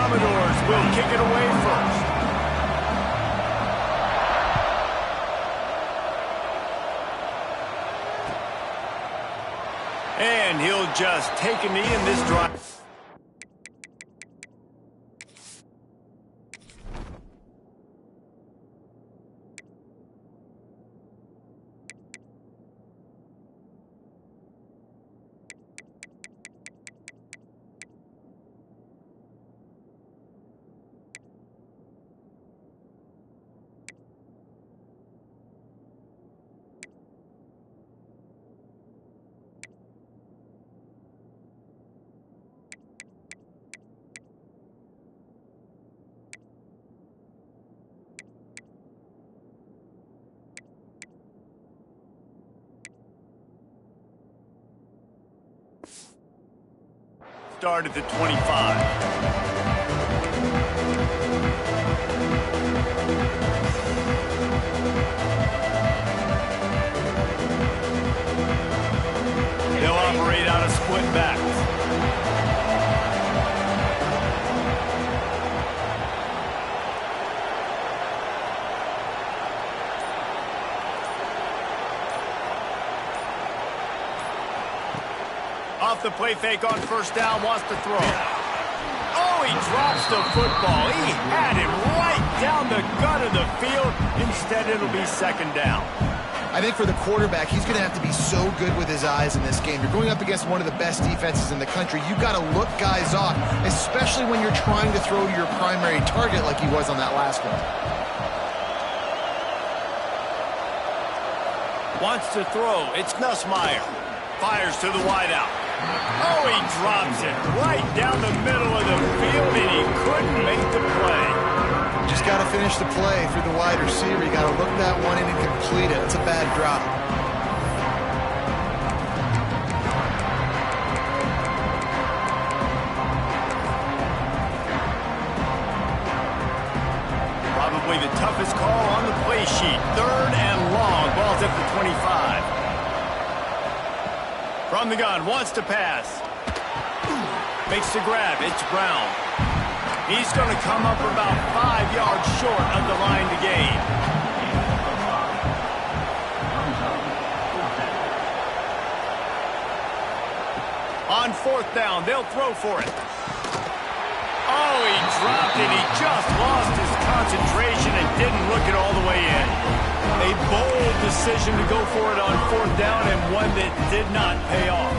Commodores will kick it away first. And he'll just take a knee in this drive. Start at the 25. They'll operate out of split backs. Off the play fake on first down, wants to throw. Oh, he drops the football. He had him right down the gut of the field. Instead, it'll be second down. I think for the quarterback, he's going to have to be so good with his eyes in this game. You're going up against one of the best defenses in the country. You've got to look guys off, especially when you're trying to throw to your primary target like he was on that last one. Wants to throw. It's Nussmeier. Fires to the wideout. Oh, he drops it right down the middle of the field, and he couldn't make the play. Just got to finish the play through the wide receiver. You got to look that one in and complete it. It's a bad drop. Probably the toughest call on the play sheet. Third and long. Ball's at the 25. From the gun, wants to pass. Makes the grab. It's Brown. He's going to come up about 5 yards short of the line to gain. On fourth down, they'll throw for it. Oh, he dropped it. He just lost his concentration and didn't look it all the way in. A bold decision to go for it on fourth down, and one that did not pay off.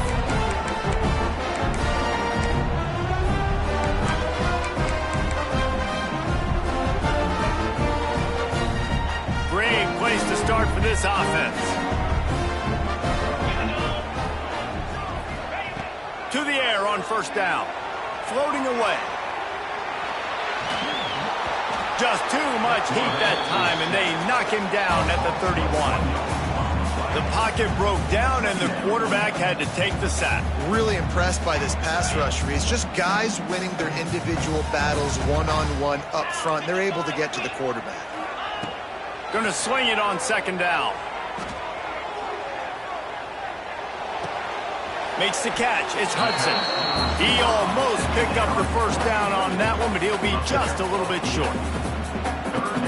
Great place to start for this offense. To the air on first down. Floating away. Just too much heat that time, and they knock him down at the 31. The pocket broke down, and the quarterback had to take the sack. Really impressed by this pass rush, Reese. Just guys winning their individual battles one-on-one up front. They're able to get to the quarterback. Going to swing it on second down. Makes the catch. It's Hudson. He almost picked up the first down on that one, but he'll be just a little bit short.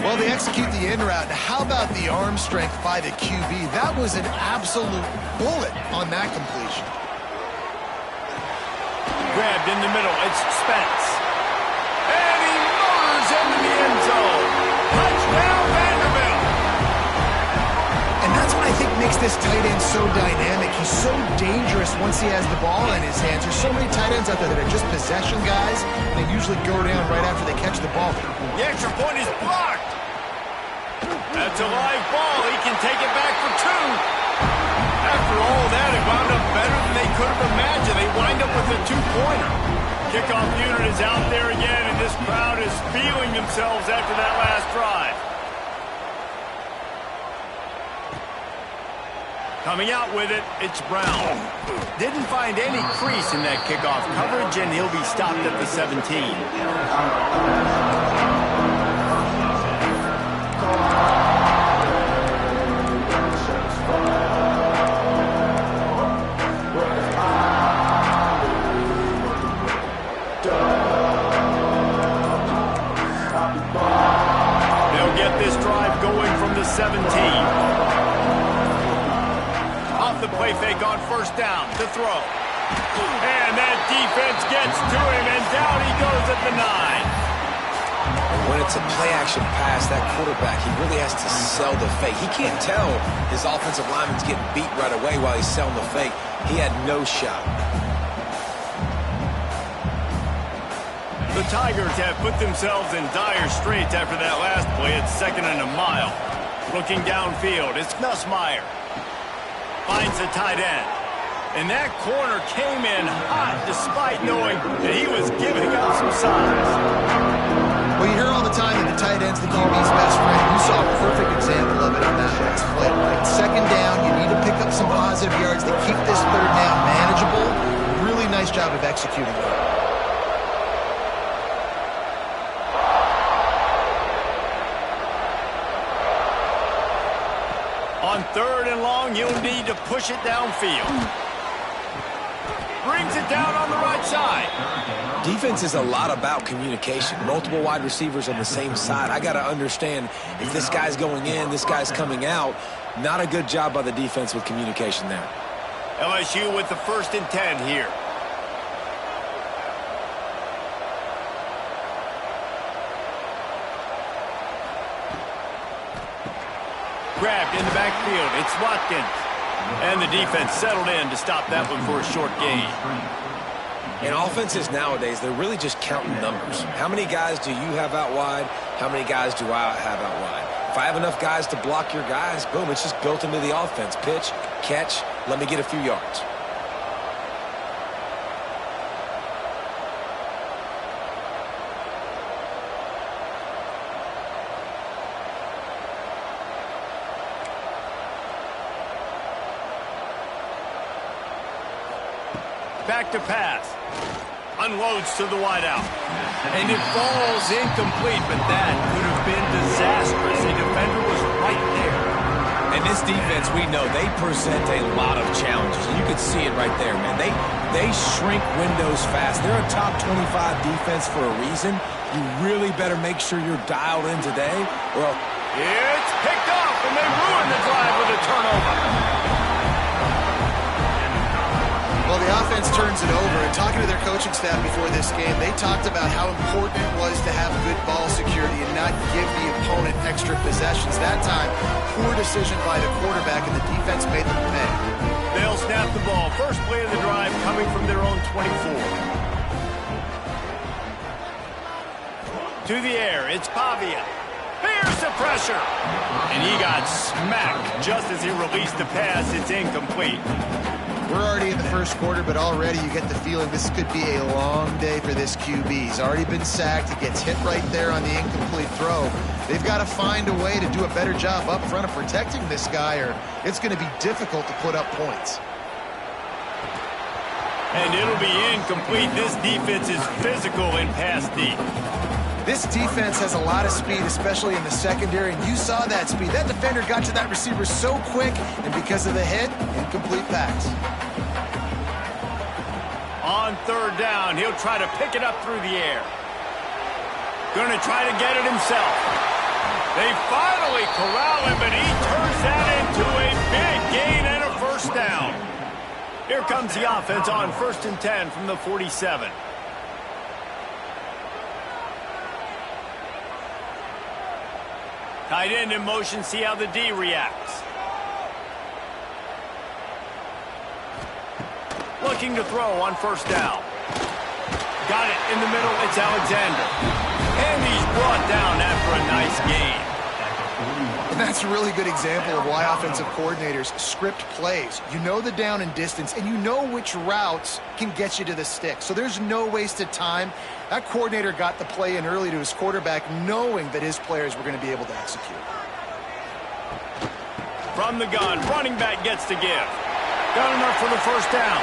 Well, they execute the in route. How about the arm strength by the QB? That was an absolute bullet on that completion. Grabbed in the middle. It's Spence. And he motors into the end zone. Touchdown, Vanderbilt. And that's what I think makes this tight end so dynamic. He's so dangerous once he has the ball in his hands. There's so many tight ends out there that are just possession guys. They usually go down right after they catch the ball. The extra point is blocked. That's a live ball. He can take it back for two. After all that, it wound up better than they could have imagined. They wind up with a two-pointer. Kickoff unit is out there again, and this crowd is feeling themselves after that last drive. Coming out with it, it's Brown. Didn't find any crease in that kickoff coverage, and he'll be stopped at the 17. first down to throw. And that defense gets to him, and down he goes at the 9. When it's a play-action pass, that quarterback, he really has to sell the fake. He can't tell his offensive lineman's getting beat right away while he's selling the fake. He had no shot. The Tigers have put themselves in dire straits after that last play. It's 2nd and a mile. Looking downfield, it's Nussmeier. Finds the tight end. And that corner came in hot despite knowing that he was giving up some size. Well, you hear all the time that the tight end's the QB's best friend. You saw a perfect example of it on that last play. Right? 2nd down, you need to pick up some positive yards to keep this 3rd down manageable. Really nice job of executing that. On 3rd and long, you'll need to push it downfield. Brings it down on the right side. Defense is a lot about communication. Multiple wide receivers on the same side. I got to understand if this guy's going in, this guy's coming out. Not a good job by the defense with communication there. LSU with the 1st and 10 here. Grabbed in the backfield. It's Watkins. And the defense settled in to stop that one for a short gain. In offenses nowadays, they're really just counting numbers. How many guys do you have out wide? How many guys do I have out wide? If I have enough guys to block your guys, boom, it's just built into the offense. Pitch, catch, let me get a few yards. Back to pass. Unloads to the wideout. And it falls incomplete, but that could have been disastrous. A defender was right there. And this defense, we know, they present a lot of challenges. And you can see it right there, man. They shrink windows fast. They're a top 25 defense for a reason. You really better make sure you're dialed in today, or it's picked up, and they ruin the drive with a turnover. Well, the offense turns it over, and talking to their coaching staff before this game, they talked about how important it was to have good ball security and not give the opponent extra possessions. That time, poor decision by the quarterback, and the defense made them pay. They'll snap the ball. First play of the drive coming from their own 24. To the air, it's Pavia. Here's the pressure. And he got smacked just as he released the pass. It's incomplete. We're already in the first quarter, but already you get the feeling this could be a long day for this QB. He's already been sacked. He gets hit right there on the incomplete throw. They've got to find a way to do a better job up front of protecting this guy, or it's going to be difficult to put up points. And it'll be incomplete. This defense is physical in pass deep. This defense has a lot of speed, especially in the secondary, and you saw that speed. That defender got to that receiver so quick, and because of the hit, incomplete pass. On 3rd down, he'll try to pick it up through the air. Going to try to get it himself. They finally corral him, but he turns that into a big gain and a 1st down. Here comes the offense on 1st and 10 from the 47. Tight end in motion, see how the D reacts. Looking to throw on 1st down. Got it in the middle, it's Alexander. And he's brought down after a nice gain. And that's a really good example of why offensive coordinators script plays. You know the down and distance, and you know which routes can get you to the stick. So there's no wasted time. That coordinator got the play in early to his quarterback, knowing that his players were going to be able to execute. From the gun, running back gets to give. Got enough for the 1st down.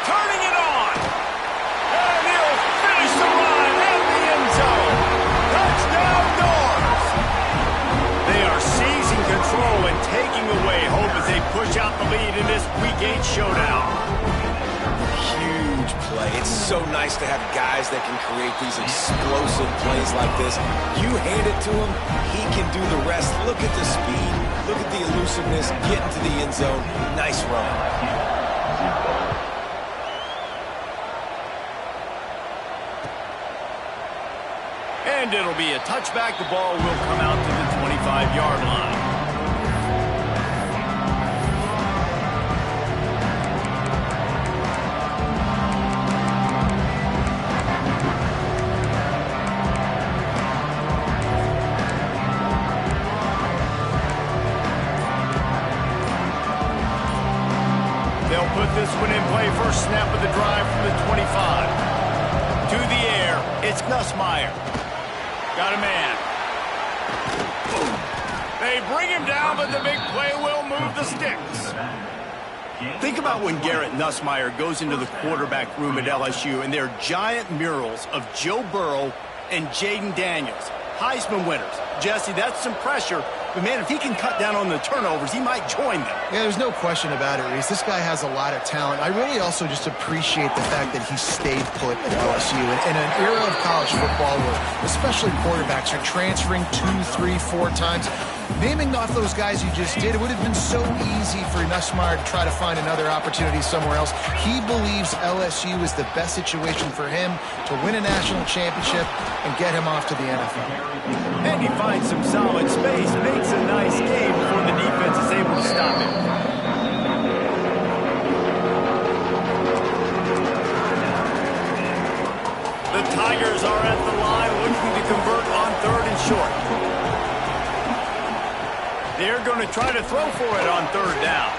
Turning it on. And he'll finish the run in the end zone. Touchdown, Doors. They are seizing control and taking away hope as they push out the lead in this Week 8 showdown. Huge play. It's so nice to have guys that can create these explosive plays like this. You hand it to him, he can do the rest. Look at the speed. Look at the elusiveness. Get into the end zone. Nice run. And it'll be a touchback. The ball will come out to the 25-yard line. They'll put this one in play. First snap of the drive from the 25. To the air, it's Nussmeier. Got a man. They bring him down, but the big play will move the sticks. Think about when Garrett Nussmeier goes into the quarterback room at LSU, and there are giant murals of Joe Burrow and Jaden Daniels, Heisman winners. Jesse, that's some pressure. But, man, if he can cut down on the turnovers, he might join them. Yeah, there's no question about it, Reese. This guy has a lot of talent. I really also just appreciate the fact that he stayed put at LSU. In an era of college football where especially quarterbacks are transferring 2, 3, 4 times, naming off those guys you just did, it would have been so easy for Nussmeier to try to find another opportunity somewhere else. He believes LSU is the best situation for him to win a national championship and get him off to the NFL. And he finds some solid space, makes a nice game before the defense is able to stop him. The Tigers are at the line looking to convert on 3rd and short. They're going to try to throw for it on 3rd down.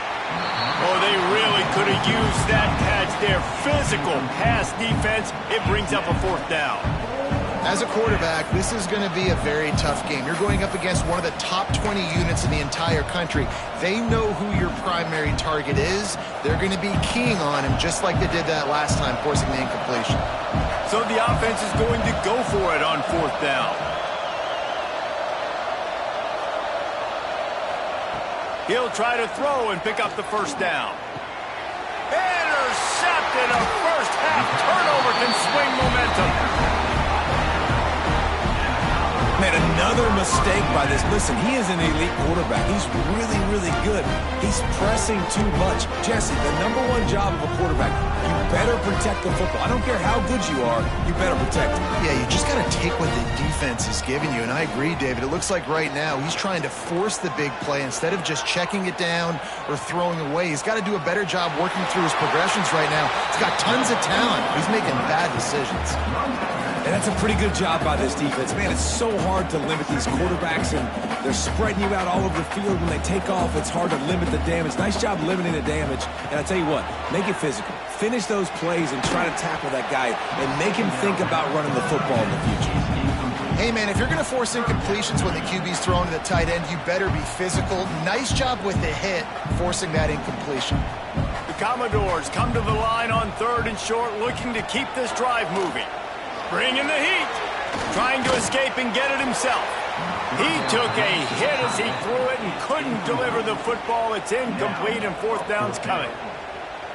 Oh, they really could have used that catch there. Physical pass defense. It brings up a 4th down. As a quarterback, this is going to be a very tough game. You're going up against one of the top 20 units in the entire country. They know who your primary target is. They're going to be keying on him just like they did that last time, forcing the incompletion. So the offense is going to go for it on 4th down. He'll try to throw and pick up the 1st down. Intercepted. A first half turnover can swing momentum. Man, another mistake by this. Listen, he is an elite quarterback. He's really, really good. He's pressing too much. Jesse, the #1 job of a quarterback, you better protect the football. I don't care how good you are, you better protect it. Yeah, you just got to take what the defense is giving you, and I agree, David. It looks like right now he's trying to force the big play instead of just checking it down or throwing away. He's got to do a better job working through his progressions right now. He's got tons of talent. He's making bad decisions. And that's a pretty good job by this defense. Man, it's so hard to limit these quarterbacks, and they're spreading you out all over the field. When they take off, it's hard to limit the damage. Nice job limiting the damage. And I tell you what, make it physical. Finish those plays and try to tackle that guy and make him think about running the football in the future. Hey, man, if you're going to force incompletions when the QB's thrown to the tight end, you better be physical. Nice job with the hit, forcing that incompletion. The Commodores come to the line on 3rd and short, looking to keep this drive moving. Bringing the heat. Trying to escape and get it himself. He took a hit as he threw it and couldn't deliver the football. It's incomplete and 4th down's coming.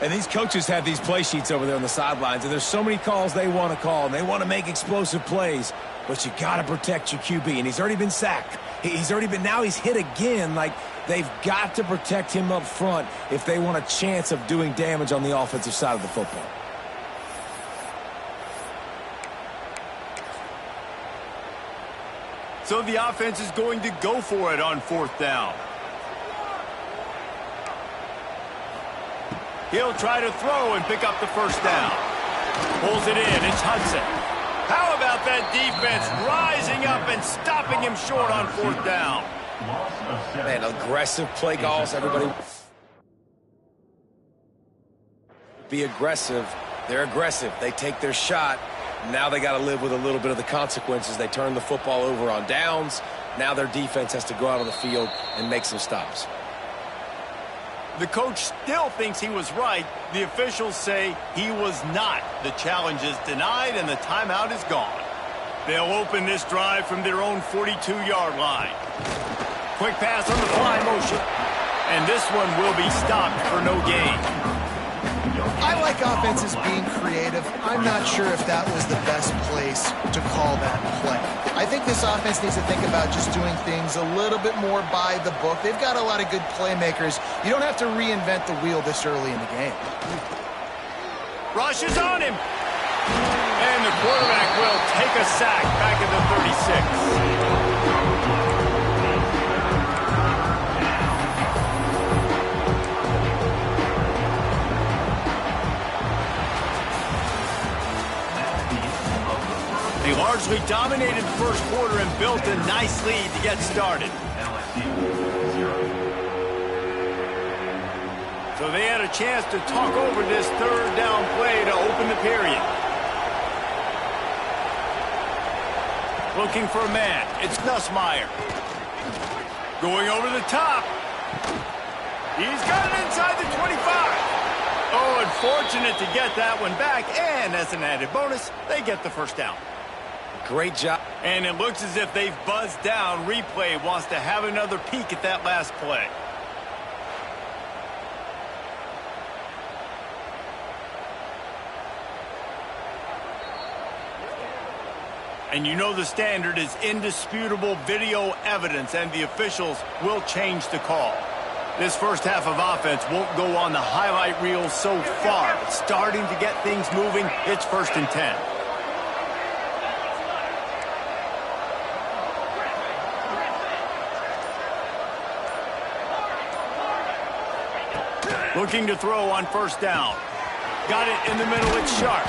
And these coaches have these play sheets over there on the sidelines, and there's so many calls they want to call, and they want to make explosive plays. But you got to protect your QB, and he's already been sacked. Now he's hit again. Like, they've got to protect him up front if they want a chance of doing damage on the offensive side of the football. So the offense is going to go for it on 4th down. He'll try to throw and pick up the 1st down. Pulls it in. It's Hudson. How about that defense rising up and stopping him short on 4th down? Man, aggressive play calls. Everybody be aggressive. They're aggressive. They take their shot. Now they got to live with a little bit of the consequences. They turn the football over on downs. Now their defense has to go out on the field and make some stops. The coach still thinks he was right. The officials say he was not. The challenge is denied and the timeout is gone. They'll open this drive from their own 42-yard line. Quick pass on the fly motion. And this one will be stopped for no gain. I like offenses being creative. I'm not sure if that was the best place to call that play. I think this offense needs to think about just doing things a little bit more by the book. They've got a lot of good playmakers. You don't have to reinvent the wheel this early in the game. Rush is on him. And the quarterback will take a sack back at the 36. They largely dominated the first quarter and built a nice lead to get started. So they had a chance to talk over this third down play to open the period. Looking for a man. It's Nussmeier. Going over the top. He's got it inside the 25. Oh, unfortunate to get that one back. And as an added bonus, they get the first down. Great job. And it looks as if they've buzzed down. Replay wants to have another peek at that last play. And you know the standard is indisputable video evidence, and the officials will change the call. This first half of offense won't go on the highlight reel so far, but starting to get things moving. It's 1st and 10. Looking to throw on 1st down. Got it in the middle, it's Sharp.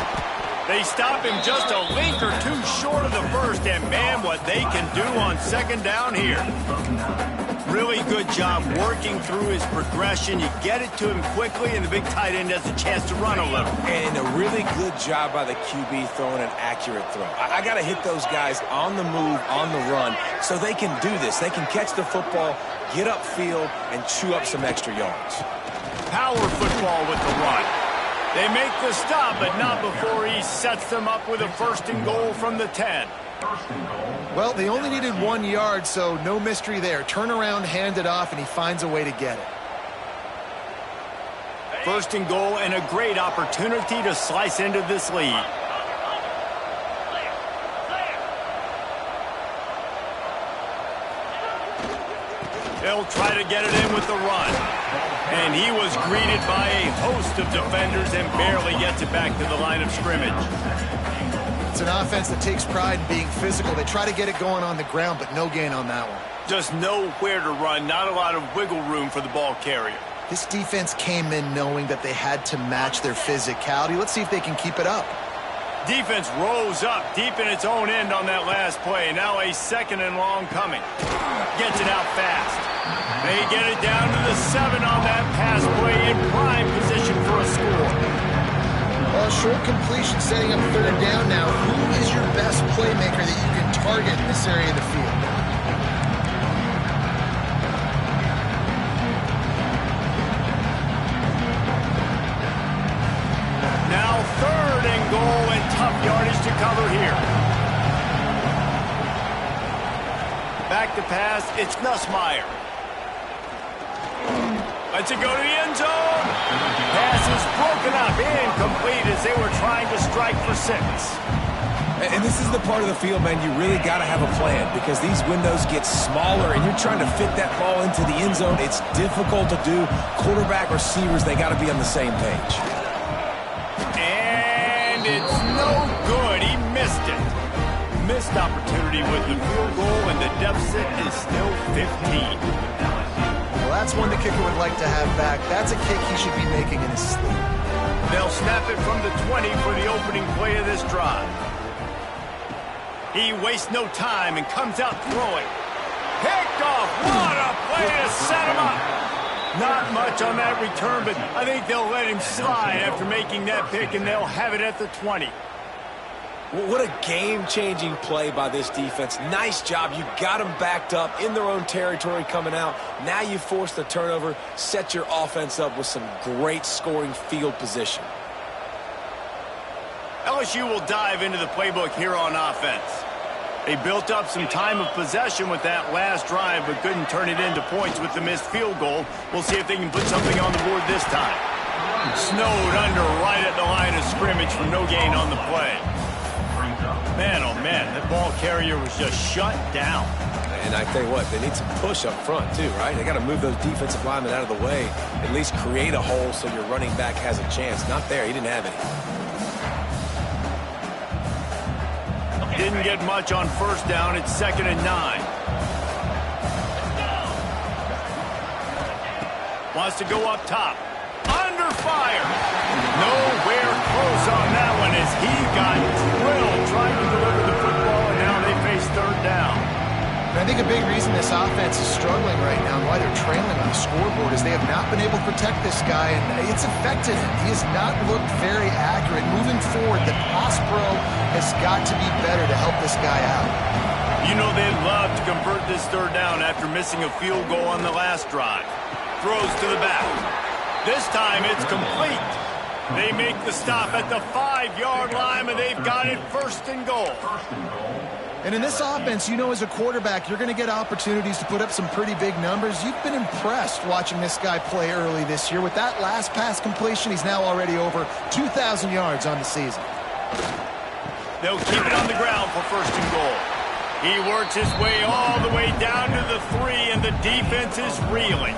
They stop him just a link or two short of the first, and man, what they can do on 2nd down here. Really good job working through his progression. You get it to him quickly, and the big tight end has a chance to run a little. And a really good job by the QB throwing an accurate throw. I got to hit those guys on the move, on the run, so they can do this. They can catch the football, get upfield, and chew up some extra yards. Power football with the run. They make the stop, but not before he sets them up with a 1st and goal from the 10. Well, they only needed 1 yard, so no mystery there. Turn around, hand it off, and he finds a way to get it. 1st and goal, and a great opportunity to slice into this lead. They'll try to get it in with the run. And he was greeted by a host of defenders and barely gets it back to the line of scrimmage. It's an offense that takes pride in being physical. They try to get it going on the ground, but no gain on that one. Just nowhere to run, not a lot of wiggle room for the ball carrier. This defense came in knowing that they had to match their physicality. Let's see if they can keep it up. Defense rose up deep in its own end on that last play. Now a 2nd and long coming. Gets it out fast. They get it down to the 7 on that pass play in prime position for a score. Well, short completion setting up 3rd down now. Who is your best playmaker that you can target in this area of the field? Now 3rd and goal, and tough yardage to cover here. Back to pass, it's Nussmeier. Lets it go to the end zone. Pass is broken up, incomplete as they were trying to strike for 6. And this is the part of the field, man, you really got to have a plan because these windows get smaller and you're trying to fit that ball into the end zone. It's difficult to do. Quarterback, receivers, they got to be on the same page. And it's no good. He missed it. Missed opportunity with the field goal, and the deficit is still 15. Well, that's one the kicker would like to have back. That's a kick he should be making in his sleep. They'll snap it from the 20 for the opening play of this drive. He wastes no time and comes out throwing. Picked off. What a play to set him up. Not much on that return, but I think they'll let him slide after making that pick, and they'll have it at the 20. What a game-changing play by this defense. Nice job. You got them backed up in their own territory coming out. Now you force the turnover, set your offense up with some great scoring field position. LSU will dive into the playbook here on offense. They built up some time of possession with that last drive, but couldn't turn it into points with the missed field goal. We'll see if they can put something on the board this time. Snowed under right at the line of scrimmage for no gain on the play. Man, oh man, that ball carrier was just shut down. And I tell you what, they need some push up front too, right? They got to move those defensive linemen out of the way, at least create a hole so your running back has a chance. Not there, he didn't have any. Didn't get much on first down. It's 2nd and 9. Wants to go up top. Under fire. Nowhere close on that one as he got drilled trying to deliver the football, and now they face 3rd down. And I think a big reason this offense is struggling right now and why they're trailing on the scoreboard is they have not been able to protect this guy, and it's affected him. He has not looked very accurate. Moving forward, the pass pro has got to be better to help this guy out. You know they'd love to convert this 3rd down after missing a field goal on the last drive. Throws to the back. This time it's complete. They make the stop at the 5-yard line, and they've got it 1st and goal. And in this offense, you know as a quarterback, you're going to get opportunities to put up some pretty big numbers. You've been impressed watching this guy play early this year. With that last pass completion, he's now already over 2,000 yards on the season. They'll keep it on the ground for 1st and goal. He works his way all the way down to the 3, and the defense is reeling.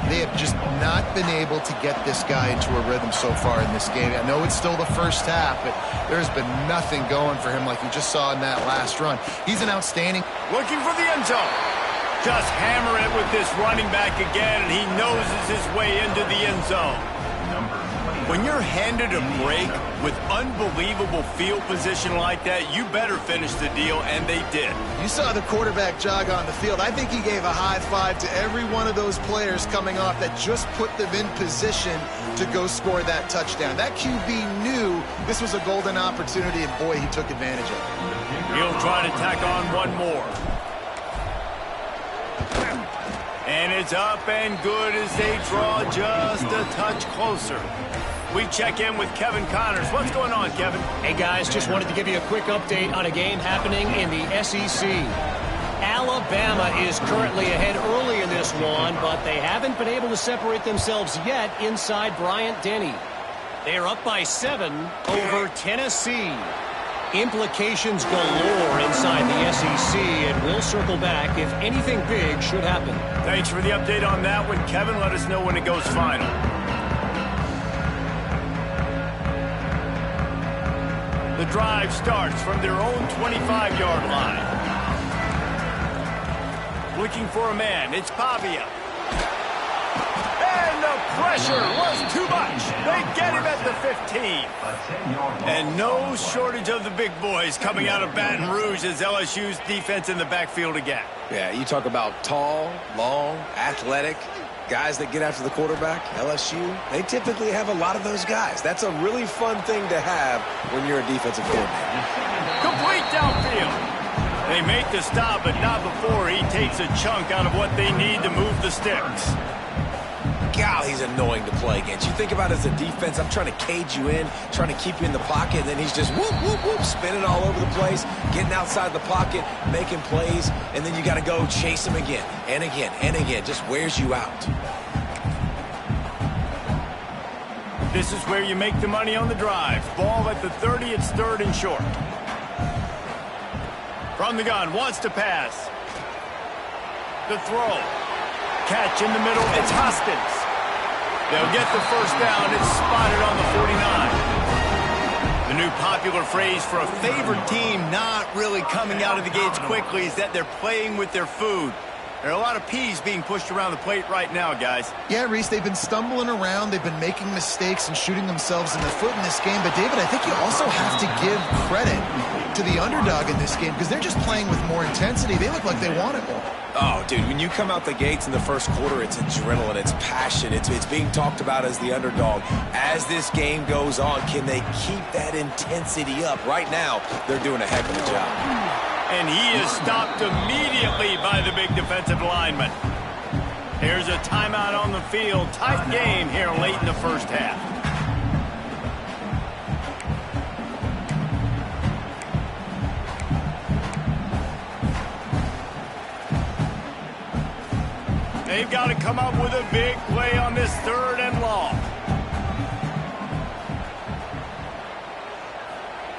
They have just not been able to get this guy into a rhythm so far in this game. I know it's still the first half, but there's been nothing going for him like you just saw in that last run. He's an outstanding. Looking for the end zone. Just hammer it with this running back again, and he noses his way into the end zone. When you're handed a break with unbelievable field position like that, you better finish the deal, and they did. You saw the quarterback jog on the field. I think he gave a high five to every one of those players coming off that just put them in position to go score that touchdown. That QB knew this was a golden opportunity, and boy, he took advantage of it. He'll try to tack on one more. And it's up and good as they draw just a touch closer. We check in with Kevin Connors. What's going on, Kevin? Hey, guys, just wanted to give you a quick update on a game happening in the SEC. Alabama is currently ahead early in this one, but they haven't been able to separate themselves yet inside Bryant-Denny. They are up by 7 over Tennessee. Implications galore inside the SEC, and we'll circle back if anything big should happen. Thanks for the update on that one, Kevin. Let us know when it goes final. The drive starts from their own 25-yard line. Looking for a man. It's Pavia. And the pressure was too much. They get him at the 15. And no shortage of the big boys coming out of Baton Rouge as LSU's defense in the backfield again. Yeah, you talk about tall, long, athletic guys that get after the quarterback. LSU, they typically have a lot of those guys. That's a really fun thing to have when you're a defensive coordinator. Complete downfield. They make the stop, but not before he takes a chunk out of what they need to move the sticks. God, he's annoying to play against. You think about it as a defense, I'm trying to cage you in, trying to keep you in the pocket, and then he's just whoop, whoop, whoop, spinning all over the place, getting outside the pocket, making plays, and then you got to go chase him again and again and again. Just wears you out. This is where you make the money on the drive. Ball at the 30, it's 3rd and short. From the gun, wants to pass. The throw. Catch in the middle, it's Hoskins. They'll get the 1st down. It's spotted on the 49. The new popular phrase for a favored team not really coming out of the gates quickly is that they're playing with their food. There are a lot of peas being pushed around the plate right now, guys. Yeah, Reese, they've been stumbling around. They've been making mistakes and shooting themselves in the foot in this game. But, David, I think you also have to give credit to the underdog in this game because they're just playing with more intensity. They look like they want it more. Oh, dude, when you come out the gates in the first quarter, it's adrenaline, it's passion, it's being talked about as the underdog. As this game goes on, can they keep that intensity up? Right now, they're doing a heck of a job. And he is stopped immediately by the big defensive lineman. Here's a timeout on the field. Tight game here late in the first half. They've got to come up with a big play on this 3rd and long.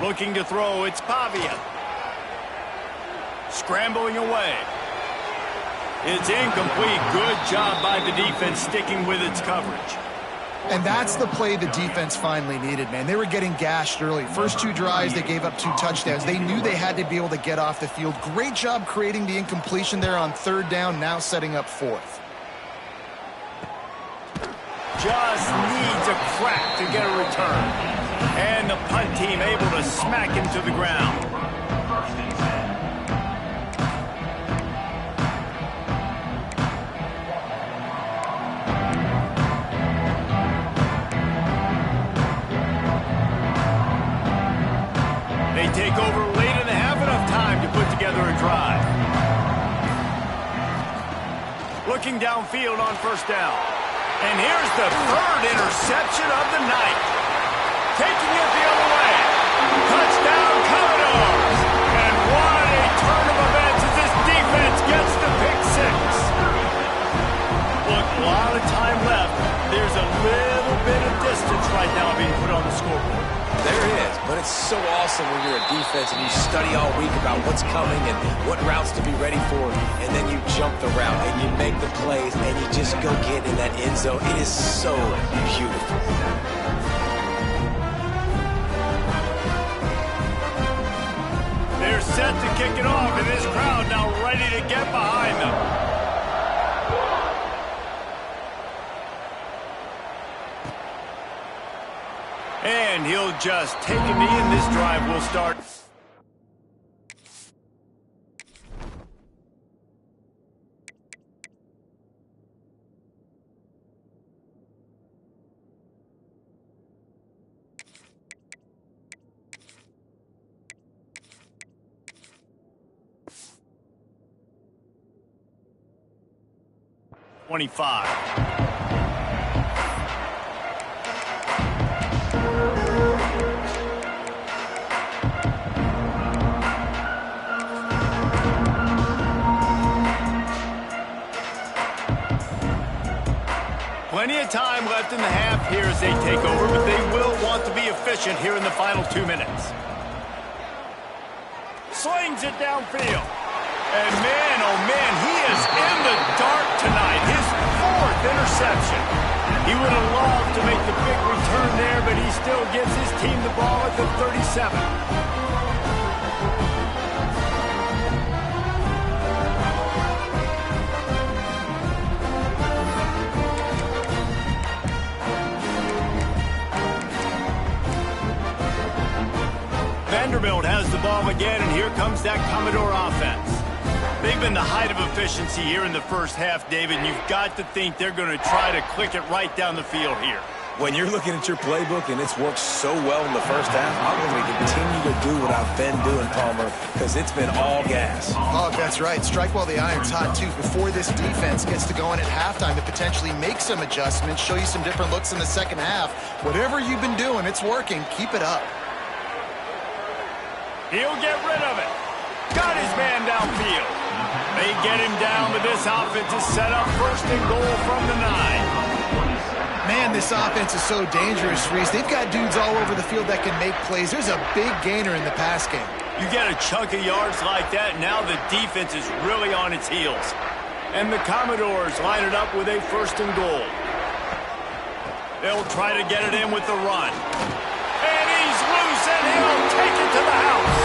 Looking to throw, it's Pavia. Scrambling away. It's incomplete. Good job by the defense sticking with its coverage. And that's the play the defense finally needed, man. They were getting gashed early. First 2 drives, they gave up 2 touchdowns. They knew they had to be able to get off the field. Great job creating the incompletion there on 3rd down, now setting up 4th. Just needs a crack to get a return. And the punt team able to smack him to the ground. They take over late in the half, enough time to put together a drive. Looking downfield on 1st down. And here's the 3rd interception of the night. Taking it the other way. Touchdown, Commodores. And what a turn of events as this defense gets the pick 6. Look, a lot of time left. There's a little bit of distance right now being put on the scoreboard. There is, but it's so awesome when you're a defense and you study all week about what's coming and what routes to be ready for, and then you jump the route and you make the plays and you just go get in that end zone. It is so beautiful. They're set to kick it off, and this crowd now ready to get behind them. And he'll just take a knee, and this drive will start. Plenty of time left in the half here as they take over, but they will want to be efficient here in the final 2 minutes. Slings it downfield. And man, oh man, he is in the dark tonight. His 4th interception. He would have loved to make the big return there, but he still gives his team the ball at the 37. Vanderbilt has the ball again, and here comes that Commodore offense. They've been the height of efficiency here in the first half, David, and you've got to think they're going to try to click it right down the field here. When you're looking at your playbook and it's worked so well in the first half, I'm going to continue to do what I've been doing, Palmer, because it's been all gas. Oh, that's right. Strike while the iron's hot, too. Before this defense gets to going at halftime to potentially make some adjustments, show you some different looks in the second half. Whatever you've been doing, it's working. Keep it up. He'll get rid of it. Got his man downfield. They get him down, but this offense is set up 1st and goal from the 9. Man, this offense is so dangerous, Reese. They've got dudes all over the field that can make plays. There's a big gainer in the pass game. You get a chunk of yards like that, now the defense is really on its heels. And the Commodores line it up with a 1st and goal. They'll try to get it in with the run. And he's loose, and he'll take it to the house.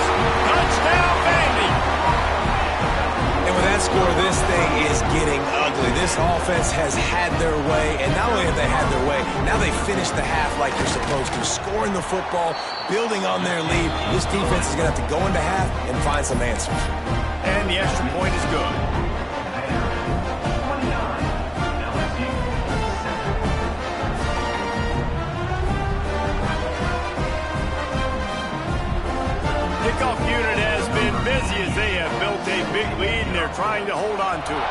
Touchdown, Vandy. And with that score, this thing is getting ugly. This offense has had their way, and not only have they had their way, now they finished the half like they're supposed to, scoring the football, building on their lead. This defense is going to have to go into half and find some answers. And the extra point is good. Kickoff unit has been busy as they have built a big lead, and they're trying to hold on to it.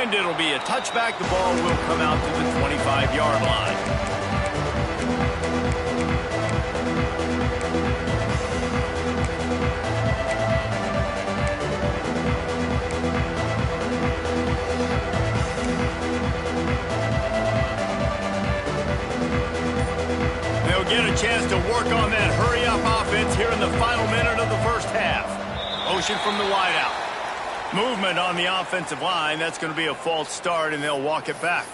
And it'll be a touchback. The ball will come out to the 25-yard line. Get a chance to work on that hurry-up offense here in the final minute of the first half. Motion from the wideout. Movement on the offensive line. That's going to be a false start, and they'll walk it back.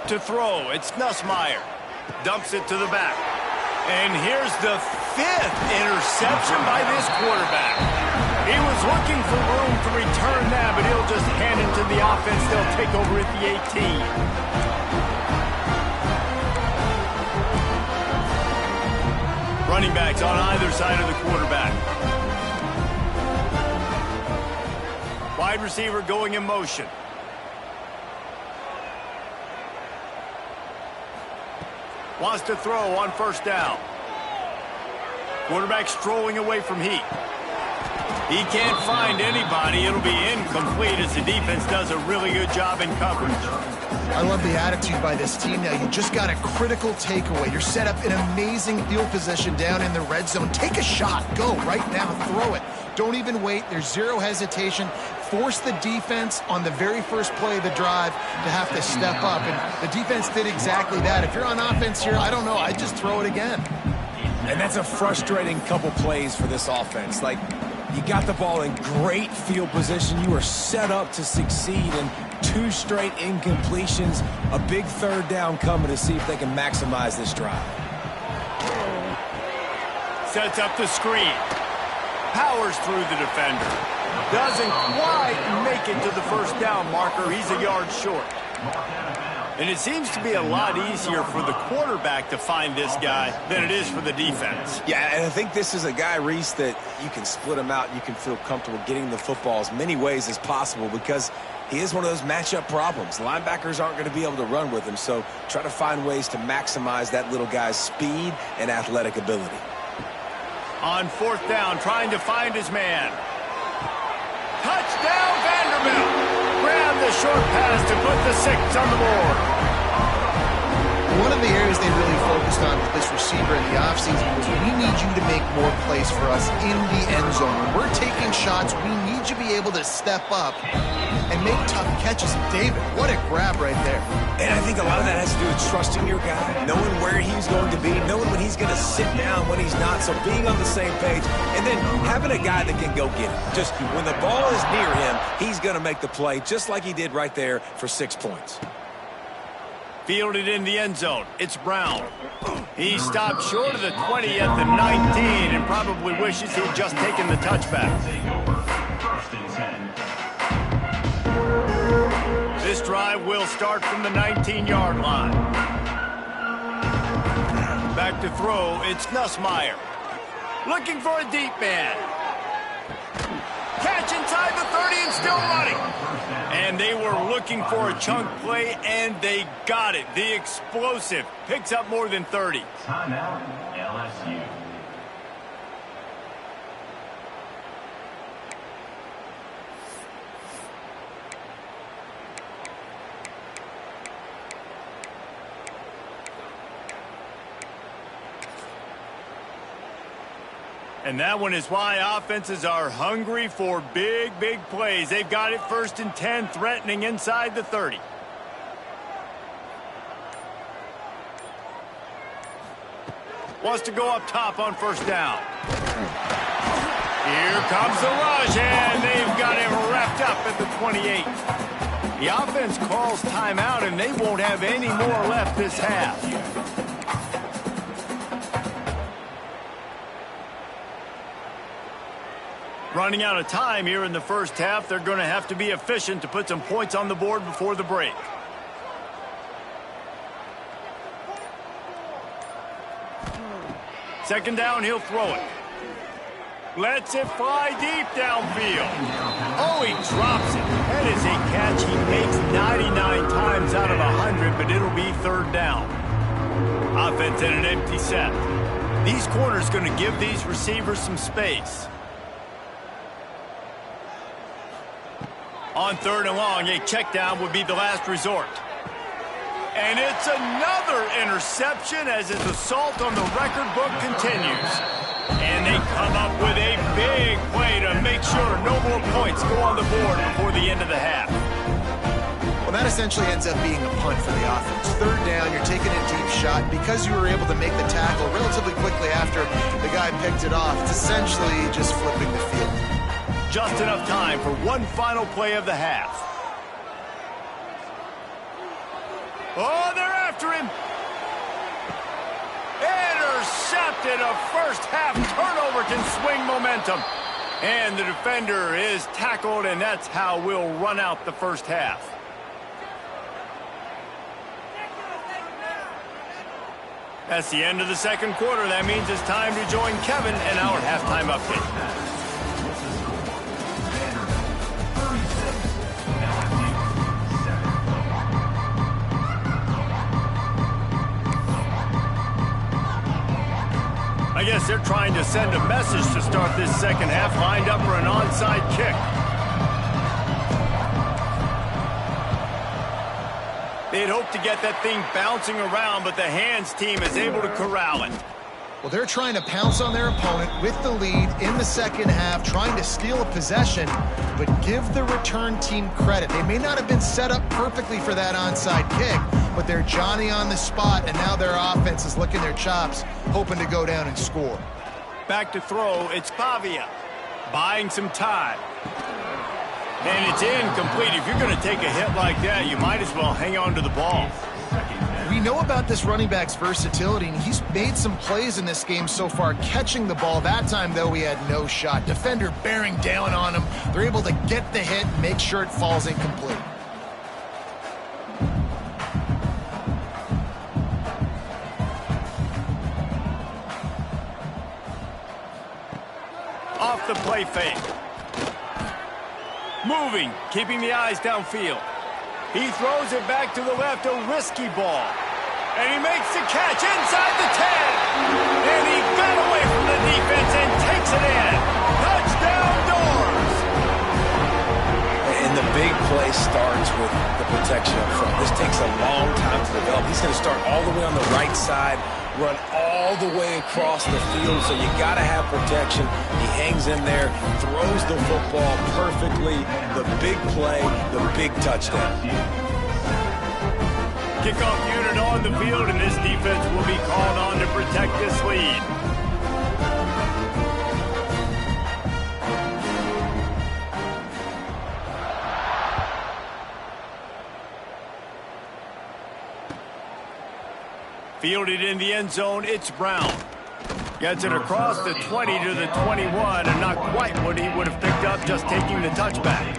To throw, it's Nussmeier. Dumps it to the back. And here's the 5th interception by this quarterback. He was looking for room to return that, but he'll just hand it to the offense. They'll take over at the 18. Running backs on either side of the quarterback. Wide receiver going in motion. Wants to throw on first down. Quarterback strolling away from heat. He can't find anybody. It'll be incomplete as the defense does a really good job in coverage. I love the attitude by this team now. You just got a critical takeaway. You're set up in amazing field position down in the red zone. Take a shot. Go right now. Throw it. Don't even wait. There's zero hesitation. Force the defense on the very first play of the drive to have to step up. And the defense did exactly that. If you're on offense here, I don't know. I'd just throw it again. And that's a frustrating couple plays for this offense. Like, you got the ball in great field position. You are set up to succeed, and 2 straight incompletions. A big third down coming to see if they can maximize this drive. Sets up the screen. Powers through the defender. Doesn't quite make it to the first down marker. He's a yard short. And it seems to be a lot easier for the quarterback to find this guy than it is for the defense. Yeah, and I think this is a guy, Reese, that you can split him out. You can feel comfortable getting the football as many ways as possible because he is one of those matchup problems. Linebackers aren't going to be able to run with him, so try to find ways to maximize that little guy's speed and athletic ability. On fourth down, trying to find his man. Touchdown, Vanderbilt! Grab the short pass to put the 6 on the board. One of the areas they really focused on with this receiver in the offseason was we need you to make more plays for us in the end zone. When we're taking shots, we need you to be able to step up and make tough catches. David, what a grab right there. And I think a lot of that has to do with trusting your guy, knowing where he's going to be, knowing when he's going to sit down, when he's not, so being on the same page, and then having a guy that can go get it. Just when the ball is near him, he's going to make the play, just like he did right there for 6 points. Fielded in the end zone. It's Brown. He stopped short of the 20 at the 19 and probably wishes he'd just taken the touchback. This drive will start from the 19-yard line. Back to throw. It's Nussmeier. Looking for a deep man. Catch inside the 30 and still running. And they were looking for a chunk play, and they got it. The explosive picks up more than 30. Timeout, LSU. And that one is why offenses are hungry for big, big plays. They've got it 1st and 10, threatening inside the 30. Wants to go up top on first down. Here comes the rush, and they've got him wrapped up at the 28. The offense calls timeout, and they won't have any more left this half. Running out of time here in the first half. They're going to have to be efficient to put some points on the board before the break. Second down, he'll throw it. Lets it fly deep downfield. Oh, he drops it. That is a catch he makes 99 times out of 100, but it'll be third down. Offense in an empty set. These corners going to give these receivers some space. On third and long, a check down would be the last resort. And it's another interception as his assault on the record book continues. And they come up with a big play to make sure no more points go on the board before the end of the half. Well, that essentially ends up being a punt for the offense. Third down, you're taking a deep shot. Because you were able to make the tackle relatively quickly after the guy picked it off, it's essentially just flipping the field. Just enough time for one final play of the half. Oh, they're after him. Intercepted. A first-half turnover can swing momentum. And the defender is tackled, and that's how we'll run out the first half. That's the end of the second quarter. That means it's time to join Kevin and our halftime update. I guess they're trying to send a message to start this second half, lined up for an onside kick. They'd hoped to get that thing bouncing around, but the hands team is able to corral it. Well, they're trying to pounce on their opponent with the lead in the second half, trying to steal a possession, but give the return team credit. They may not have been set up perfectly for that onside kick, but they're Johnny on the spot, and now their offense is licking their chops, hoping to go down and score. Back to throw, it's Pavia, buying some time. And it's incomplete. If you're going to take a hit like that, you might as well hang on to the ball. We know about this running back's versatility, and he's made some plays in this game so far, catching the ball. That time, though, he had no shot. Defender bearing down on him. They're able to get the hit and make sure it falls incomplete. Off the play fake. Moving, keeping the eyes downfield. He throws it back to the left, a risky ball. And he makes the catch inside the 10. And he got away from the defense and takes it in. Touchdown, Doors. And the big play starts with the protection up front. This takes a long time to develop. He's going to start all the way on the right side, run all the way across the field, so you got to have protection. He hangs in there, throws the football perfectly. The big play, the big touchdown. Kickoff unit on the field, and this defense will be called on to protect this lead. Fielded in the end zone, it's Brown. Gets it across the 20 to the 21, and not quite what he would have picked up just taking the touchback.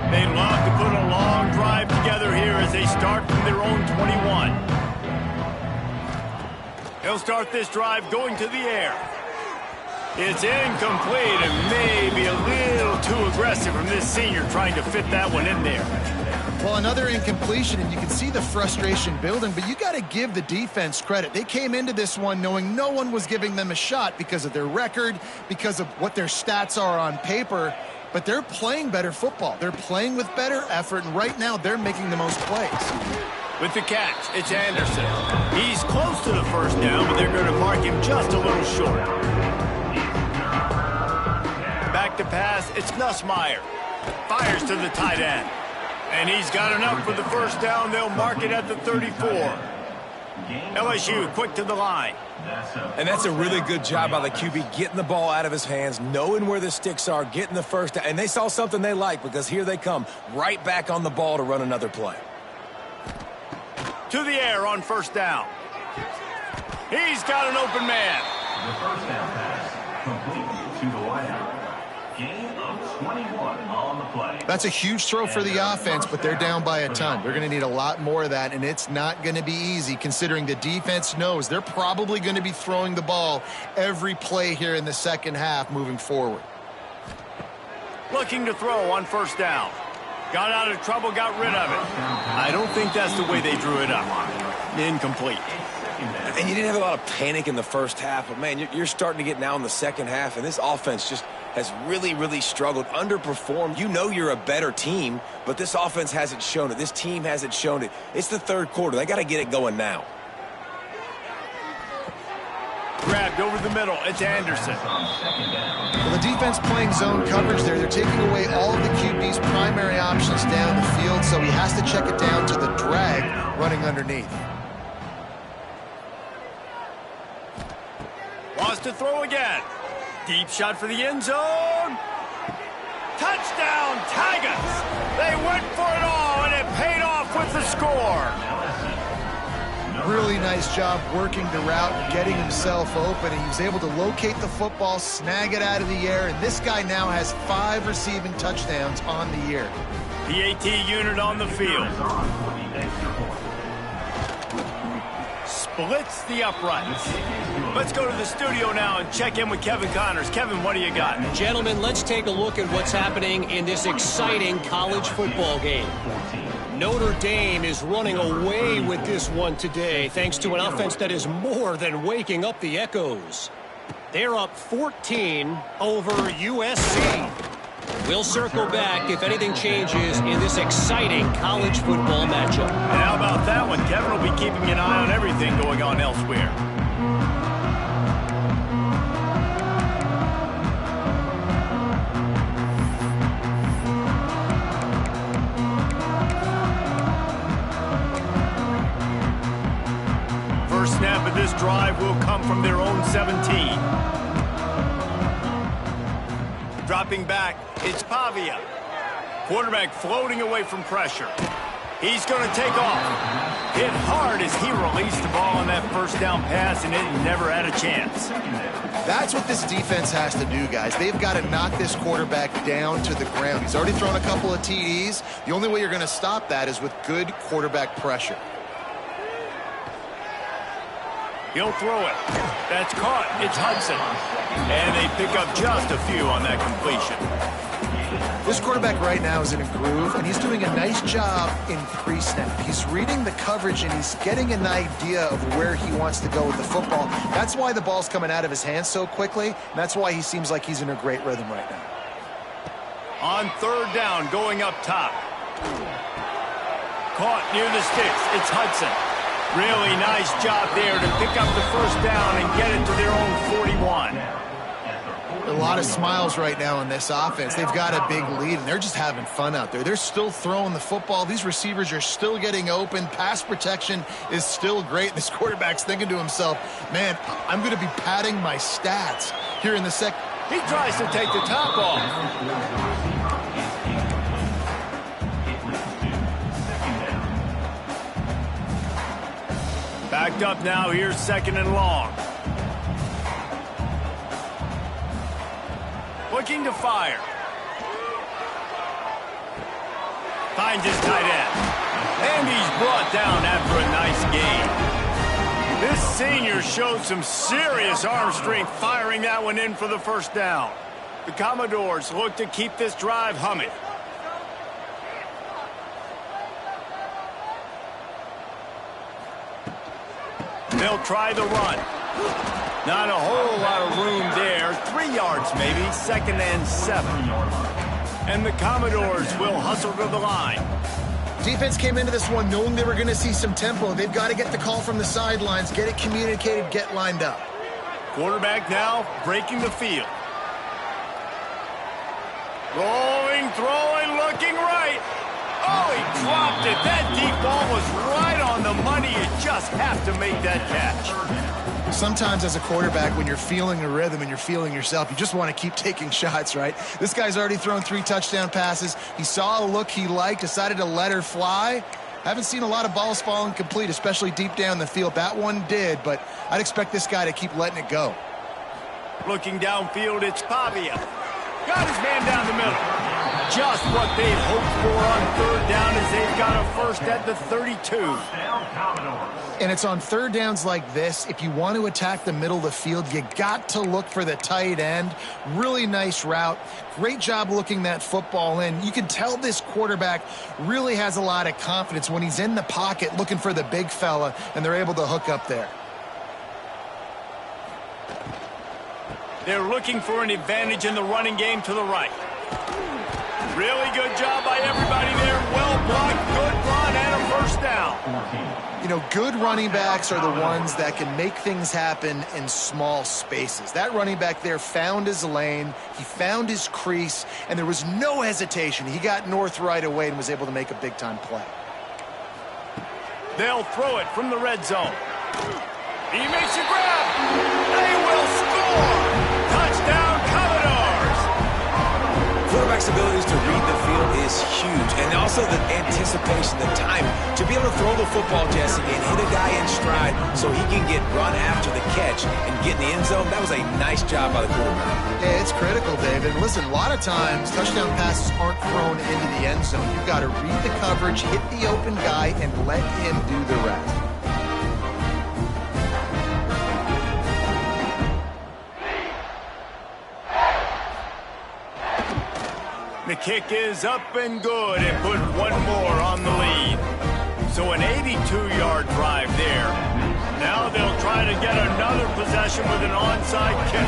They'd love to put a long drive together here as they start from their own 21. They'll start this drive going to the air. It's incomplete and maybe a little too aggressive from this senior trying to fit that one in there. Well, another incompletion, and you can see the frustration building, but you got to give the defense credit. They came into this one knowing no one was giving them a shot because of their record, because of what their stats are on paper, but they're playing better football. They're playing with better effort, and right now they're making the most plays. With the catch, it's Anderson. He's close to the first down, but they're going to mark him just a little short. Back to pass, it's Nussmeier. Fires to the tight end. And he's got enough for the first down. They'll mark it at the 34. LSU quick to the line. And that's a really good job by the QB, getting the ball out of his hands, knowing where the sticks are, getting the first down. And they saw something they like, because here they come, right back on the ball to run another play. To the air on first down. He's got an open man. The first down pass complete to the wideout. Gain of 21 on the play. That's a huge throw for the offense, but they're down by a ton. They're going to need a lot more of that, and it's not going to be easy considering the defense knows they're probably going to be throwing the ball every play here in the second half moving forward. Looking to throw on first down. Got out of trouble, got rid of it. I don't think that's the way they drew it up. Incomplete. And you didn't have a lot of panic in the first half, but, man, you're starting to get now in the second half, and this offense just has really, really struggled, underperformed. You know you're a better team, but this offense hasn't shown it. This team hasn't shown it. It's the third quarter. They got to get it going now. Grabbed over the middle. It's Anderson. Well, the defense playing zone coverage there. They're taking away all of the QB's primary options down the field, so he has to check it down to the drag running underneath. Wants to throw again. Deep shot for the end zone. Touchdown, Tigers! They went for it all, and it paid off with the score. Really nice job working the route and getting himself open. And he was able to locate the football, snag it out of the air, and this guy now has 5 receiving touchdowns on the year. The AT unit on the field. Splits the uprights. Let's go to the studio now and check in with Kevin Connors. Kevin, what do you got? Gentlemen, let's take a look at what's happening in this exciting college football game. Notre Dame is running away with this one today, thanks to an offense that is more than waking up the echoes. They're up 14 over USC. We'll circle back if anything changes in this exciting college football matchup. And how about that one? Kevin will be keeping an eye on everything going on elsewhere. First snap of this drive will come from their own 17. Dropping back, it's Pavia. Quarterback floating away from pressure. He's going to take off. Hit hard as he released the ball on that first down pass, and it never had a chance. That's what this defense has to do, guys. They've got to knock this quarterback down to the ground. He's already thrown a couple of TDs. The only way you're going to stop that is with good quarterback pressure. He'll throw it. That's caught. It's Hudson. And they pick up just a few on that completion. This quarterback right now is in a groove, and he's doing a nice job in pre-snap. He's reading the coverage, and he's getting an idea of where he wants to go with the football. That's why the ball's coming out of his hands so quickly, and that's why he seems like he's in a great rhythm right now. On third down, going up top. Caught near the sticks. It's Hudson. Really nice job there to pick up the first down and get it to their own 41. A lot of smiles right now in this offense. They've got a big lead, and they're just having fun out there. They're still throwing the football. These receivers are still getting open. Pass protection is still great. This quarterback's thinking to himself, man, I'm going to be padding my stats here in the second. He tries to take the top off. Backed up now, here's second and long. Looking to fire. Finds his tight end. And he's brought down after a nice gain. This senior showed some serious arm strength firing that one in for the first down. The Commodores look to keep this drive humming. They'll try the run. Not a whole lot of room there. 3 yards maybe, 2nd and 7. And the Commodores will hustle to the line. Defense came into this one knowing they were going to see some tempo. They've got to get the call from the sidelines, get it communicated, get lined up. Quarterback now breaking the field. Rolling, throwing, looking right. Oh, he dropped it. That deep ball was right on the money. You just have to make that catch. Sometimes as a quarterback, when you're feeling the rhythm and you're feeling yourself, you just want to keep taking shots, right? This guy's already thrown 3 touchdown passes. He saw a look he liked, decided to let her fly. Haven't seen a lot of balls falling complete, especially deep down the field. That one did, but I'd expect this guy to keep letting it go. Looking downfield, it's Pavia. Got his man down the middle. Just what they'd hoped for on third down as they've got a first at the 32. And it's on third downs like this. If you want to attack the middle of the field, you got to look for the tight end. Really nice route. Great job looking that football in. You can tell this quarterback really has a lot of confidence when he's in the pocket looking for the big fella, and they're able to hook up there. They're looking for an advantage in the running game to the right. Really good job by everybody there. Well blocked, good run, and a first down. You know, good running backs are the ones that can make things happen in small spaces. That running back there found his lane, he found his crease, and there was no hesitation. He got north right away and was able to make a big-time play. They'll throw it from the red zone. He makes a grab. They will score. Touchdown, Commodores. Quarterback's abilities to read the field is huge, and also the anticipation, the time to be able to throw the football, Jesse, and hit a guy in stride so he can get run after the catch and get in the end zone. That was a nice job by the quarterback. Yeah, it's critical, David. Listen, a lot of times touchdown passes aren't thrown into the end zone. You've got to read the coverage, hit the open guy, and let him do the rest. The kick is up and good and put one more on the lead. So an 82-yard drive there. Now they'll try to get another possession with an onside kick.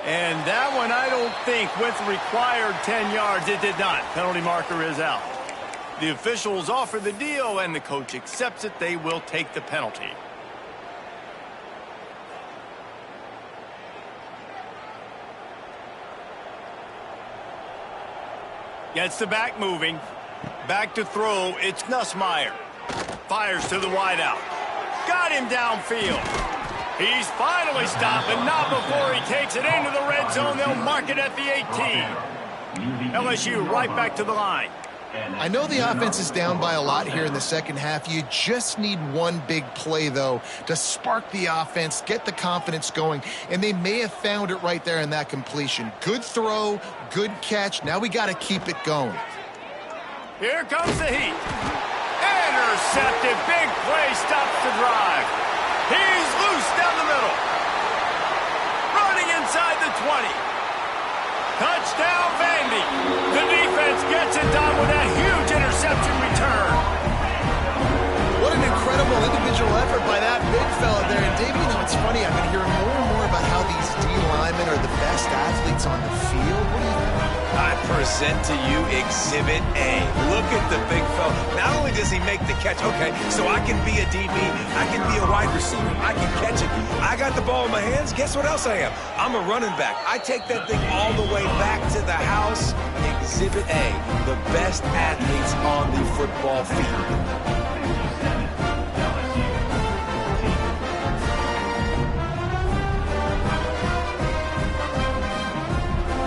And that one, I don't think, with required 10 yards, it did not. Penalty marker is out. The officials offer the deal, and the coach accepts it. They will take the penalty. Gets the back moving. Back to throw. It's Nussmeier. Fires to the wideout. Got him downfield. He's finally stopped, but not before he takes it into the red zone. They'll mark it at the 18. LSU right back to the line. I know the offense is down by a lot here in the second half. You just need one big play, though, to spark the offense, get the confidence going, and they may have found it right there in that completion. Good throw, good catch. Now we got to keep it going. Here comes the heat. Intercepted. Big play stops the drive. He's loose down the middle. Running inside the 20. Touchdown, Vandy. The defense gets it done with that huge interception return. What an incredible individual effort by that big fella there. And David, you know, it's funny, I've been hearing more and more about how these D linemen are the best athletes on the field. What do you think? I present to you Exhibit A. Look at the big fella. Not only does he make the catch, okay, so I can be a DB, I can be a wide receiver, I can catch it. I got the ball in my hands. Guess what else I am? I'm a running back. I take that thing all the way back to the house. Exhibit A, the best athletes on the football field.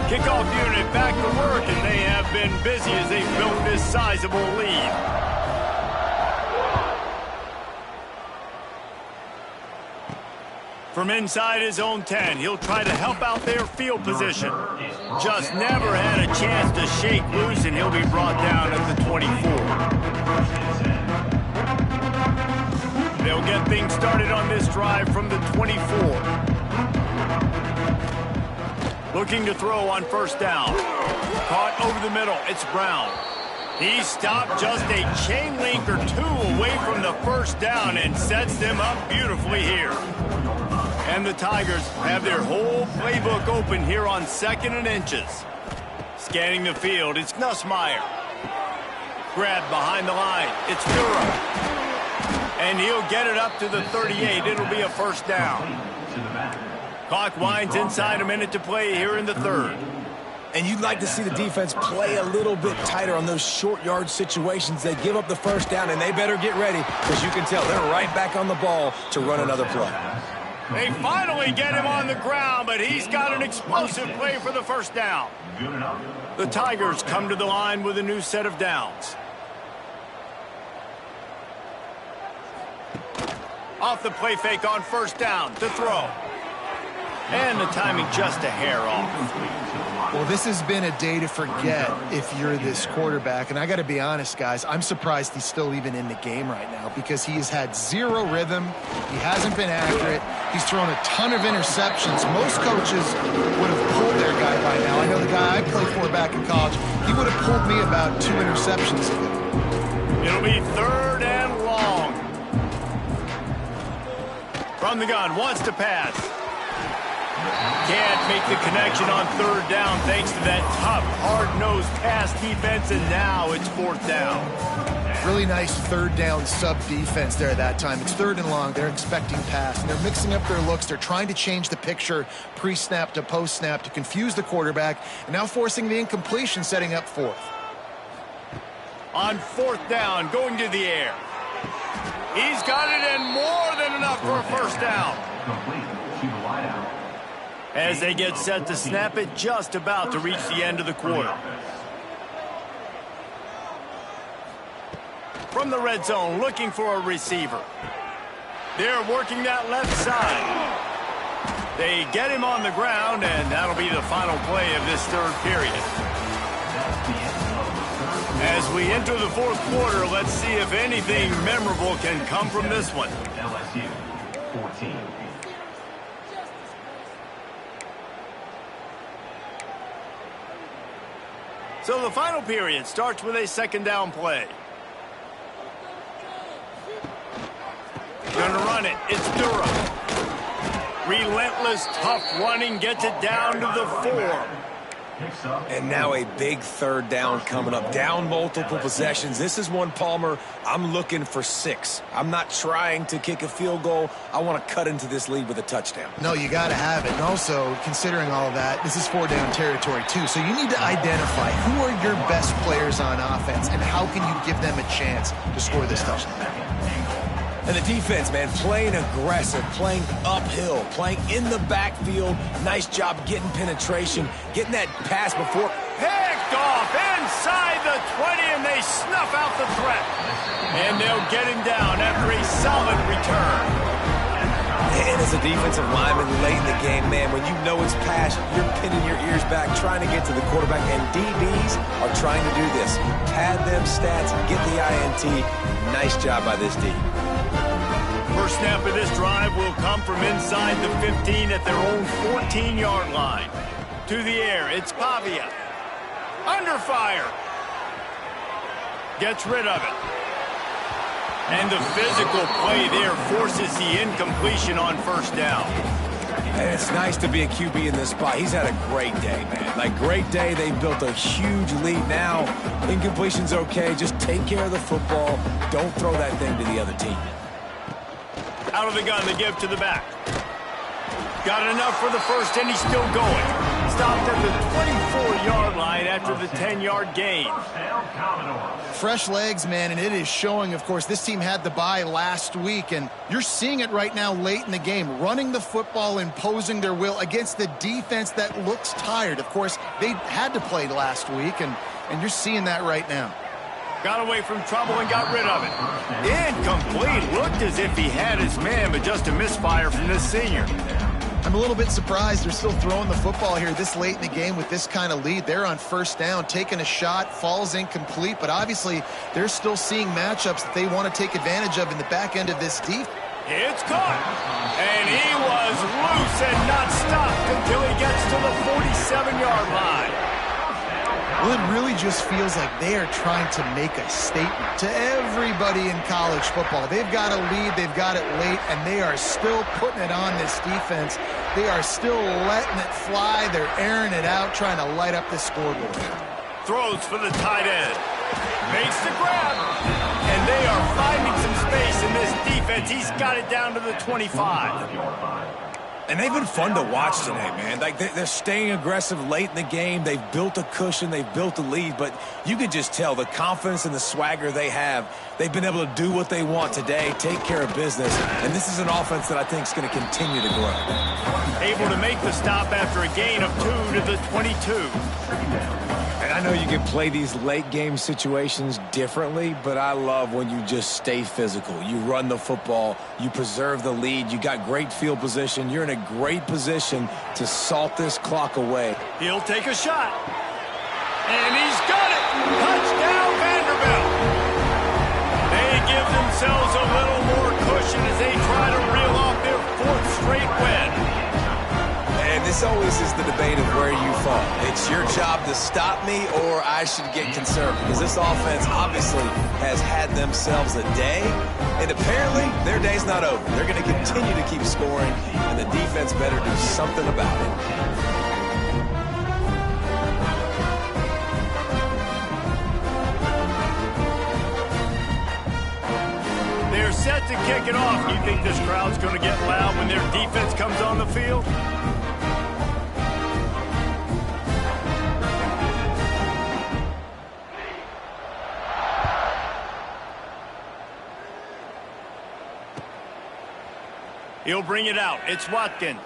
Kickoff unit back to work, and they have been busy as they built this sizable lead. From inside his own 10, he'll try to help out their field position. Just never had a chance to shake loose, and he'll be brought down at the 24. They'll get things started on this drive from the 24. Looking to throw on first down. Caught over the middle. It's Brown. He stopped just a chain link or two away from the first down and sets them up beautifully here. And the Tigers have their whole playbook open here on 2nd and inches. Scanning the field, it's Nussmeier. Grab behind the line. It's Durham. And he'll get it up to the 38. It'll be a first down. Clock winds inside a minute to play here in the third. And you'd like to see the defense play a little bit tighter on those short yard situations. They give up the first down, and they better get ready because you can tell they're right back on the ball to run another play. They finally get him on the ground, but he's got an explosive play for the first down. The Tigers come to the line with a new set of downs. Off the play fake on first down to throw. And the timing just a hair off. Well, this has been a day to forget if you're this quarterback. And I got to be honest, guys, I'm surprised he's still even in the game right now because he has had zero rhythm. He hasn't been accurate. He's thrown a ton of interceptions. Most coaches would have pulled their guy by now. I know the guy I played for back in college, he would have pulled me about 2 interceptions ago. It'll It'll be 3rd and long. From the gun, wants to pass. Can't make the connection on 3rd down thanks to that tough, hard-nosed pass defense, and now it's 4th down. Really nice 3rd down sub-defense there at that time. It's 3rd and long. They're expecting pass, and they're mixing up their looks. They're trying to change the picture pre-snap to post-snap to confuse the quarterback, and now forcing the incompletion, setting up 4th. On 4th down, going to the air. He's got it, and more than enough for a 1st down. Complete to the wideout. As they get set to snap it, just about to reach the end of the quarter. From the red zone, looking for a receiver. They're working that left side. They get him on the ground, and that'll be the final play of this 3rd period. As we enter the 4th quarter, let's see if anything memorable can come from this one. LSU 14. So the final period starts with a 2nd down play. Gonna run it. It's Durham. Relentless, tough running, gets it down to the 4. And now a big 3rd down coming up. Down multiple possessions. This is one, Palmer, I'm looking for 6. I'm not trying to kick a field goal. I want to cut into this lead with a touchdown. No, you got to have it. And also, considering all of that, this is 4-down territory, too. So you need to identify who are your best players on offense and how can you give them a chance to score this touchdown. And the defense, man, playing aggressive, playing uphill, playing in the backfield. Nice job getting penetration, getting that pass before. Picked off inside the 20, and they snuff out the threat. And they'll get him down after a solid return. And as a defensive lineman late in the game, man, when you know it's pass, you're pinning your ears back, trying to get to the quarterback. And DBs are trying to do this. Pad them stats, get the INT. Nice job by this D. First snap of this drive will come from inside the 15 at their own 14-yard line. To the air, it's Pavia. Under fire. Gets rid of it. And the physical play there forces the incompletion on 1st down. And it's nice to be a QB in this spot. He's had a great day, man. Like, great day. They built a huge lead. Now, incompletion's okay. Just take care of the football. Don't throw that thing to the other team. Out of the gun, the give to the back. Got enough for the 1st, and he's still going. Stopped at the 24-yard line after the 10-yard gain. Fresh legs, man, and it is showing, of course, this team had the bye last week, and you're seeing it right now late in the game, running the football, imposing their will against the defense that looks tired. Of course, they had to play last week, and you're seeing that right now. Got away from trouble and got rid of it. Incomplete. Looked as if he had his man, but just a misfire from this senior. I'm a little bit surprised they're still throwing the football here this late in the game with this kind of lead. They're on 1st down, taking a shot, falls incomplete, but obviously they're still seeing matchups that they want to take advantage of in the back end of this defense. It's caught. And he was loose and not stopped until he gets to the 47-yard line. Well, it really just feels like they are trying to make a statement to everybody in college football. They've got a lead, they've got it late, and they are still putting it on this defense. They are still letting it fly. They're airing it out, trying to light up the scoreboard. Throws for the tight end. Makes the grab. And they are finding some space in this defense. He's got it down to the 25. And they've been fun to watch today, man. Like, they're staying aggressive late in the game. They've built a cushion. They've built a lead. But you can just tell the confidence and the swagger they have. They've been able to do what they want today, take care of business. And this is an offense that I think is going to continue to grow. Able to make the stop after a gain of 2 to the 22. And I know you can play these late game situations differently, but I love when you just stay physical. You run the football, you preserve the lead, you got great field position, you're in a great position to salt this clock away. He'll take a shot. And he's got it! Touchdown, Vanderbilt! They give themselves a little more cushion as they try to reel off their 4th straight win. And This always is the debate of where you fall. It's your job to stop me or I should get concerned, because this offense obviously has had themselves a day, and apparently their day's not over. They're going to continue to keep scoring, and the defense better do something about it. They're set to kick it off. You think this crowd's going to get loud when their defense comes on the field? He'll bring it out. It's Watkins.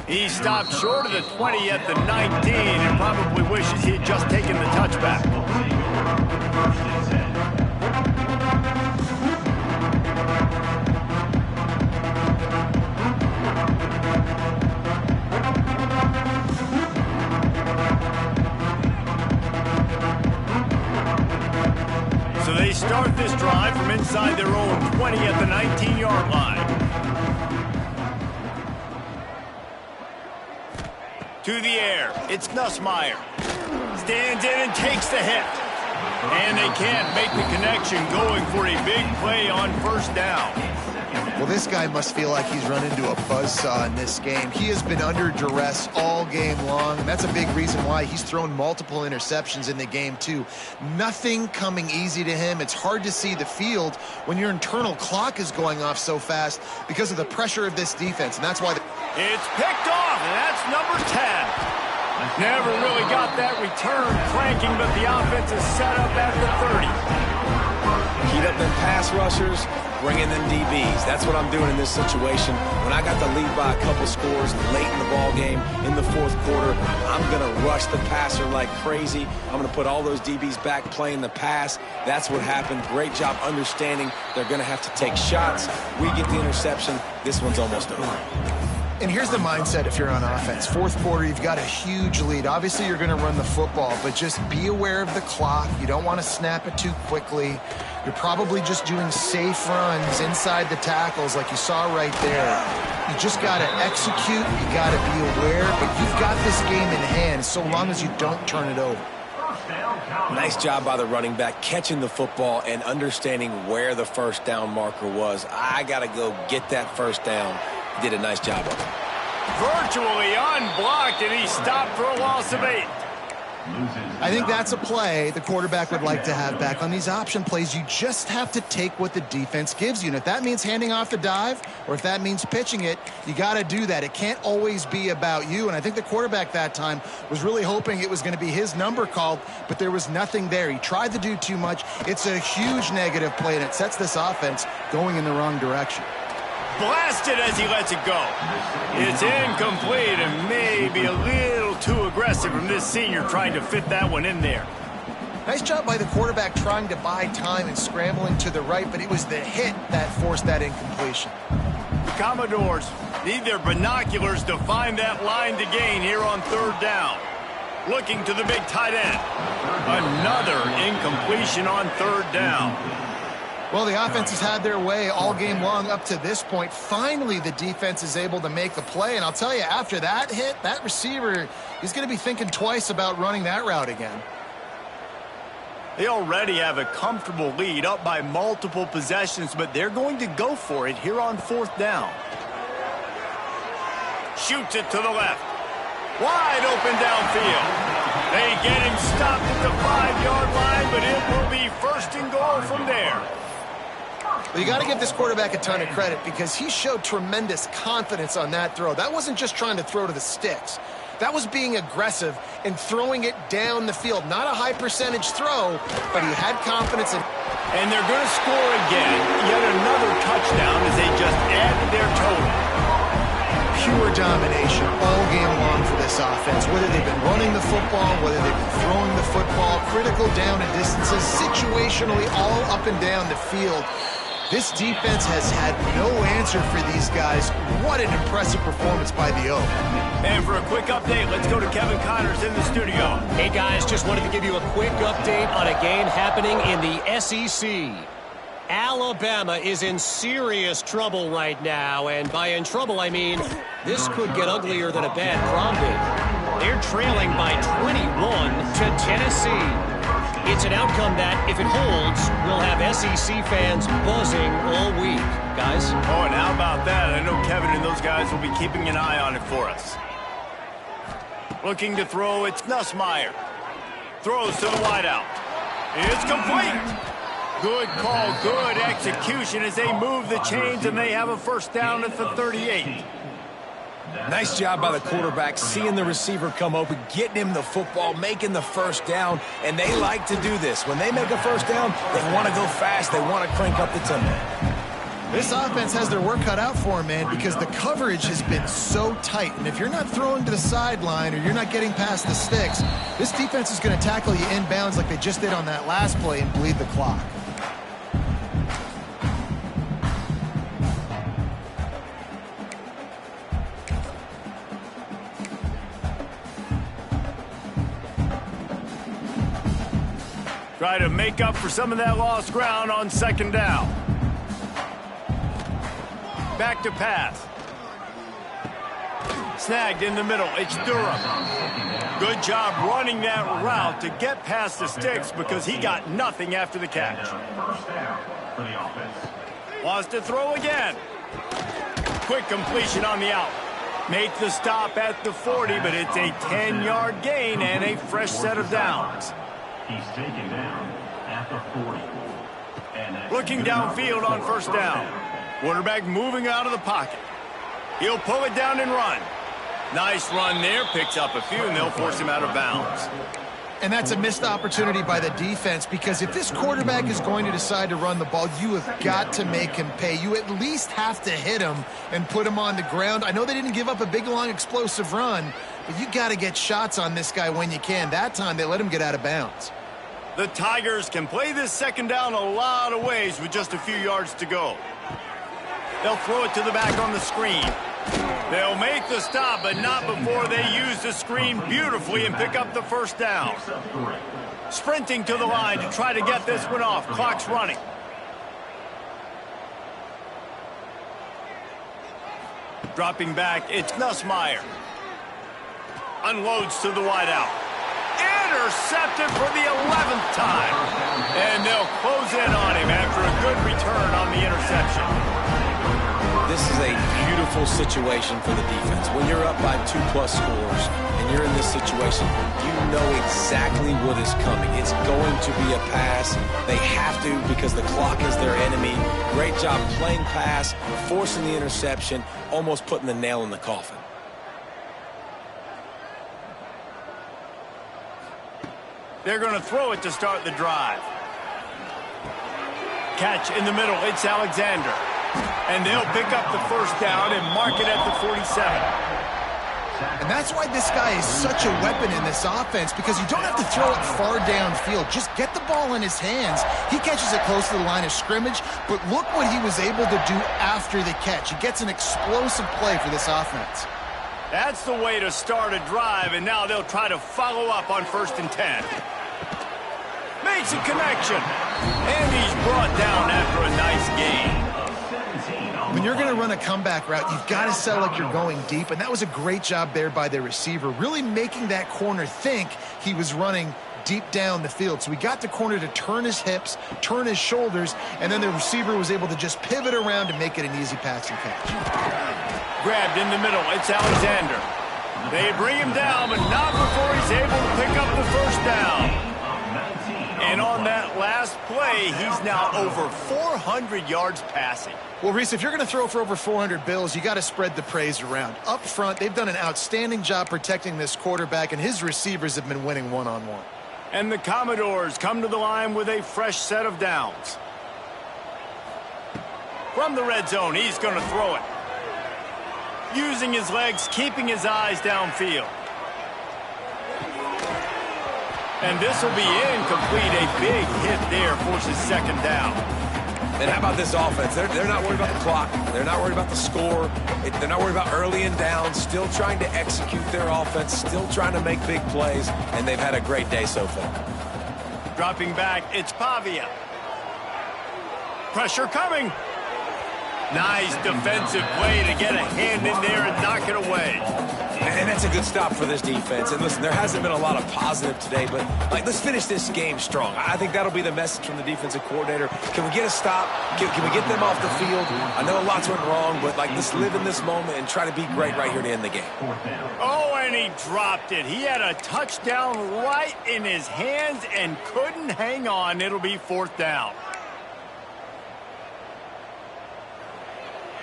He stopped short of the 20 at the 19 and probably wishes he had just taken the touchback. So they start this drive from inside their own 20 at the 19-yard line. To the air, it's Nussmeier. Stands in and takes the hit. And they can't make the connection, going for a big play on first down. Well, this guy must feel like he's run into a buzzsaw in this game. He has been under duress all game long, and that's a big reason why he's thrown multiple interceptions in the game, too. Nothing coming easy to him. It's hard to see the field when your internal clock is going off so fast because of the pressure of this defense, and that's why... It's picked off, and that's number 10. Never really got that return cranking, but the offense is set up at the 30. Keep up them pass rushers, bring in them DBs. That's what I'm doing in this situation. When I got the lead by a couple scores late in the ball game, in the fourth quarter, I'm going to rush the passer like crazy. I'm going to put all those DBs back playing the pass. That's what happened. Great job understanding they're going to have to take shots. We get the interception. This one's almost over. And here's the mindset if you're on offense. Fourth quarter, you've got a huge lead. Obviously, you're going to run the football, but just be aware of the clock. You don't want to snap it too quickly. You're probably just doing safe runs inside the tackles like you saw right there. You just got to execute. You got to be aware, but you've got this game in hand so long as you don't turn it over. Nice job by the running back catching the football and understanding where the first down marker was. I got to go get that first down. He did a nice job of it. Virtually unblocked, and he stopped for a loss of 8. I think that's a play the quarterback would like to have back. On these option plays, you just have to take what the defense gives you. And if that means handing off the dive or if that means pitching it, you got to do that. It can't always be about you. And I think the quarterback that time was really hoping it was going to be his number called, but there was nothing there. He tried to do too much. It's a huge negative play, and it sets this offense going in the wrong direction. Blasted as he lets it go. It's incomplete and maybe a little too aggressive from this senior trying to fit that one in there. Nice job by the quarterback trying to buy time and scrambling to the right, but it was the hit that forced that incompletion. Commodores need their binoculars to find that line to gain here on third down. Looking to the big tight end. Another incompletion on third down. Well, the offense has had their way all game long up to this point. Finally, the defense is able to make a play. And I'll tell you, after that hit, that receiver, he's going to be thinking twice about running that route again. They already have a comfortable lead, up by multiple possessions, but they're going to go for it here on fourth down. Shoots it to the left. Wide open downfield. They get him stopped at the 5-yard line, but it will be first and goal from there. Well, you got to give this quarterback a ton of credit because he showed tremendous confidence on that throw. That wasn't just trying to throw to the sticks. That was being aggressive and throwing it down the field. Not a high percentage throw, but he had confidence in. And they're going to score again. Yet another touchdown as they just added their total. Pure domination all game long for this offense. Whether they've been running the football, whether they've been throwing the football, critical down and distances, situationally all up and down the field. This defense has had no answer for these guys. What an impressive performance by the O. And for a quick update, let's go to Kevin Connors in the studio. Hey, guys, just wanted to give you a quick update on a game happening in the SEC. Alabama is in serious trouble right now, and by in trouble, I mean this could get uglier than a bad prom date. They're trailing by 21 to Tennessee. It's an outcome that, if it holds, will have SEC fans buzzing all week. Guys? Oh, and how about that? I know Kevin and those guys will be keeping an eye on it for us. Looking to throw, it's Nussmeier. Throws to the wideout. It's complete. Good call, good execution as they move the chains and they have a first down at the 38. Nice job by the quarterback, seeing the receiver come open, getting him the football, making the first down, and they like to do this. When they make a first down, they want to go fast, they want to crank up the tempo. This offense has their work cut out for them, man, because the coverage has been so tight. And if you're not throwing to the sideline or you're not getting past the sticks, this defense is going to tackle you inbounds like they just did on that last play and bleed the clock. Try to make up for some of that lost ground on second down. Back to pass. Snagged in the middle. It's Durham. Good job running that route to get past the sticks because he got nothing after the catch. Wants to throw again. Quick completion on the out. Make the stop at the 40, but it's a 10-yard gain and a fresh set of downs. He's taken down at the 40. Looking downfield on first down. Quarterback moving out of the pocket. He'll pull it down and run. Nice run there. Picks up a few, and they'll force him out of bounds. And that's a missed opportunity by the defense, because if this quarterback is going to decide to run the ball, you have got to make him pay. You at least have to hit him and put him on the ground. I know they didn't give up a big, long, explosive run, but you got to get shots on this guy when you can. That time, they let him get out of bounds. The Tigers can play this second down a lot of ways with just a few yards to go. They'll throw it to the back on the screen. They'll make the stop, but not before they use the screen beautifully and pick up the first down. Sprinting to the line to try to get this one off. Clock's running. Dropping back, it's Nussmeier. Unloads to the wideout. Intercepted for the 11th time. And they'll close in on him after a good return on the interception. This is a beautiful situation for the defense. When you're up by 2+ scores and you're in this situation, you know exactly what is coming. It's going to be a pass. They have to because the clock is their enemy. Great job playing pass, forcing the interception, almost putting the nail in the coffin. They're going to throw it to start the drive. Catch in the middle. It's Alexander. And they'll pick up the first down and mark it at the 47. And that's why this guy is such a weapon in this offense, because you don't have to throw it far downfield. Just get the ball in his hands. He catches it close to the line of scrimmage, but look what he was able to do after the catch. He gets an explosive play for this offense. That's the way to start a drive, and now they'll try to follow up on 1st and 10. Makes a connection, and he's brought down after a nice gain. When you're going to run a comeback route, you've got to sell like you're going deep, and that was a great job there by the receiver, really making that corner think he was running deep down the field. So we got the corner to turn his hips, turn his shoulders, and then the receiver was able to just pivot around and make it an easy passing catch. Grabbed in the middle, it's Alexander. They bring him down, but not before he's able to pick up the first down. And on that last play, he's now over 400 yards passing. Well, Reese, if you're going to throw for over 400 bills, you got to spread the praise around. Up front, they've done an outstanding job protecting this quarterback, and his receivers have been winning one-on-one. And the Commodores come to the line with a fresh set of downs. From the red zone, he's going to throw it. Using his legs, keeping his eyes downfield. And this will be incomplete. A big hit there forces second down. And how about this offense? They're not worried about the clock. They're not worried about the score. They're not worried about early and down. Still trying to execute their offense. Still trying to make big plays. And they've had a great day so far. Dropping back, it's Pavia. Pressure coming. Nice defensive play to get a hand in there and knock it away. And that's a good stop for this defense. And listen, there hasn't been a lot of positive today, but let's finish this game strong. I think that'll be the message from the defensive coordinator. Can we get a stop? Can we get them off the field? I know lots went wrong, but let's live in this moment and try to be great right here to end the game. Oh, and he dropped it. He had a touchdown right in his hands and couldn't hang on. It'll be 4th down.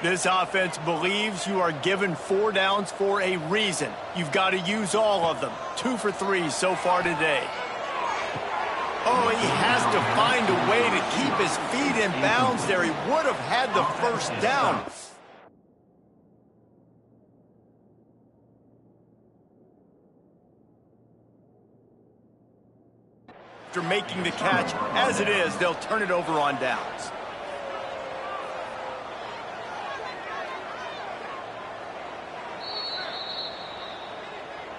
This offense believes you are given 4 downs for a reason. You've got to use all of them. 2 for 3 so far today. Oh, he has to find a way to keep his feet in bounds there. He would have had the 1st down. After making the catch, as it is, they'll turn it over on downs.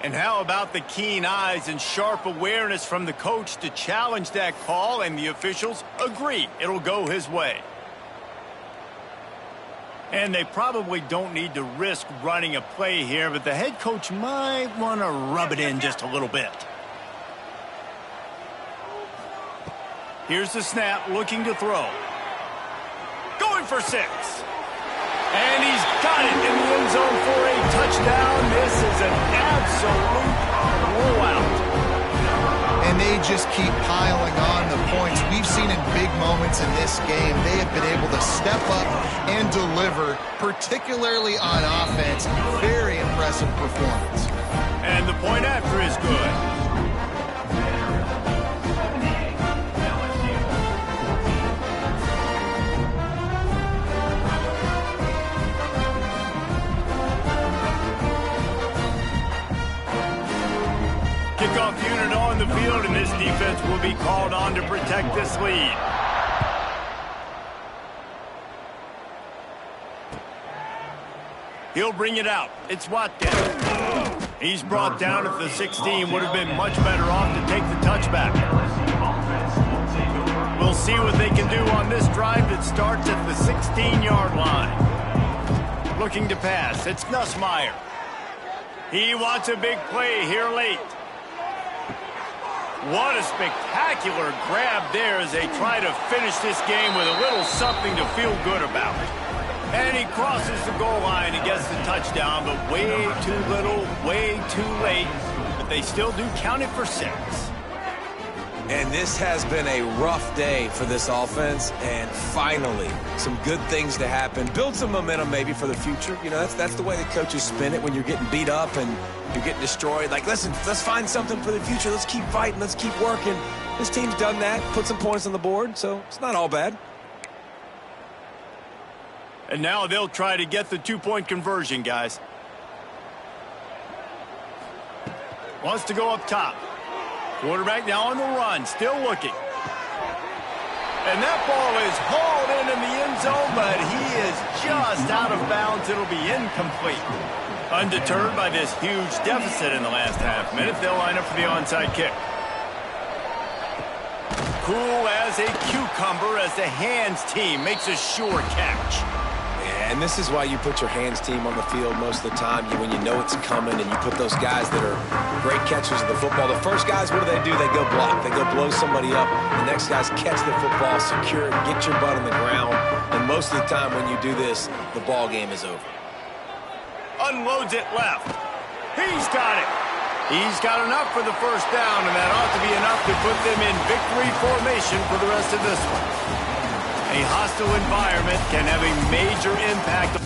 And how about the keen eyes and sharp awareness from the coach to challenge that call, and the officials agree it'll go his way. And they probably don't need to risk running a play here, but the head coach might want to rub it in just a little bit. Here's the snap, looking to throw. Going for 6. And he's got it in the end zone for a touchdown. This is an absolute blowout. And they just keep piling on the points. We've seen in big moments in this game, they have been able to step up and deliver, particularly on offense. Very impressive performance. And the point after is good. Kickoff unit on the field, and this defense will be called on to protect this lead. He'll bring it out. It's Watkins. He's brought down at the 16. Would have been much better off to take the touchback. We'll see what they can do on this drive that starts at the 16-yard line. Looking to pass. It's Nussmeier. He wants a big play here late. What a spectacular grab there as they try to finish this game with a little something to feel good about. And he crosses the goal line and gets the touchdown, but way too little, way too late. But they still do count it for 6. And this has been a rough day for this offense, and finally, some good things to happen. Build some momentum maybe for the future. You know, that's the way the coaches spin it when you're getting beat up and you're getting destroyed. Like, listen, let's find something for the future. Let's keep fighting. Let's keep working. This team's done that, put some points on the board, so it's not all bad. And now they'll try to get the 2-point conversion, guys. Wants to go up top. Quarterback now on the run, still looking. And that ball is hauled in the end zone, but he is just out of bounds. It'll be incomplete. Undeterred by this huge deficit in the last half minute, they'll line up for the onside kick. Cool as a cucumber as the hands team makes a sure catch. And this is why you put your hands team on the field most of the time, when you know it's coming, and you put those guys that are great catchers of the football. The first guys, what do? They go block. They go blow somebody up. The next guys catch the football, secure it, get your butt on the ground. And most of the time when you do this, the ball game is over. Unloads it left. He's got it. He's got enough for the 1st down, and that ought to be enough to put them in victory formation for the rest of this one. A hostile environment can have a major impact.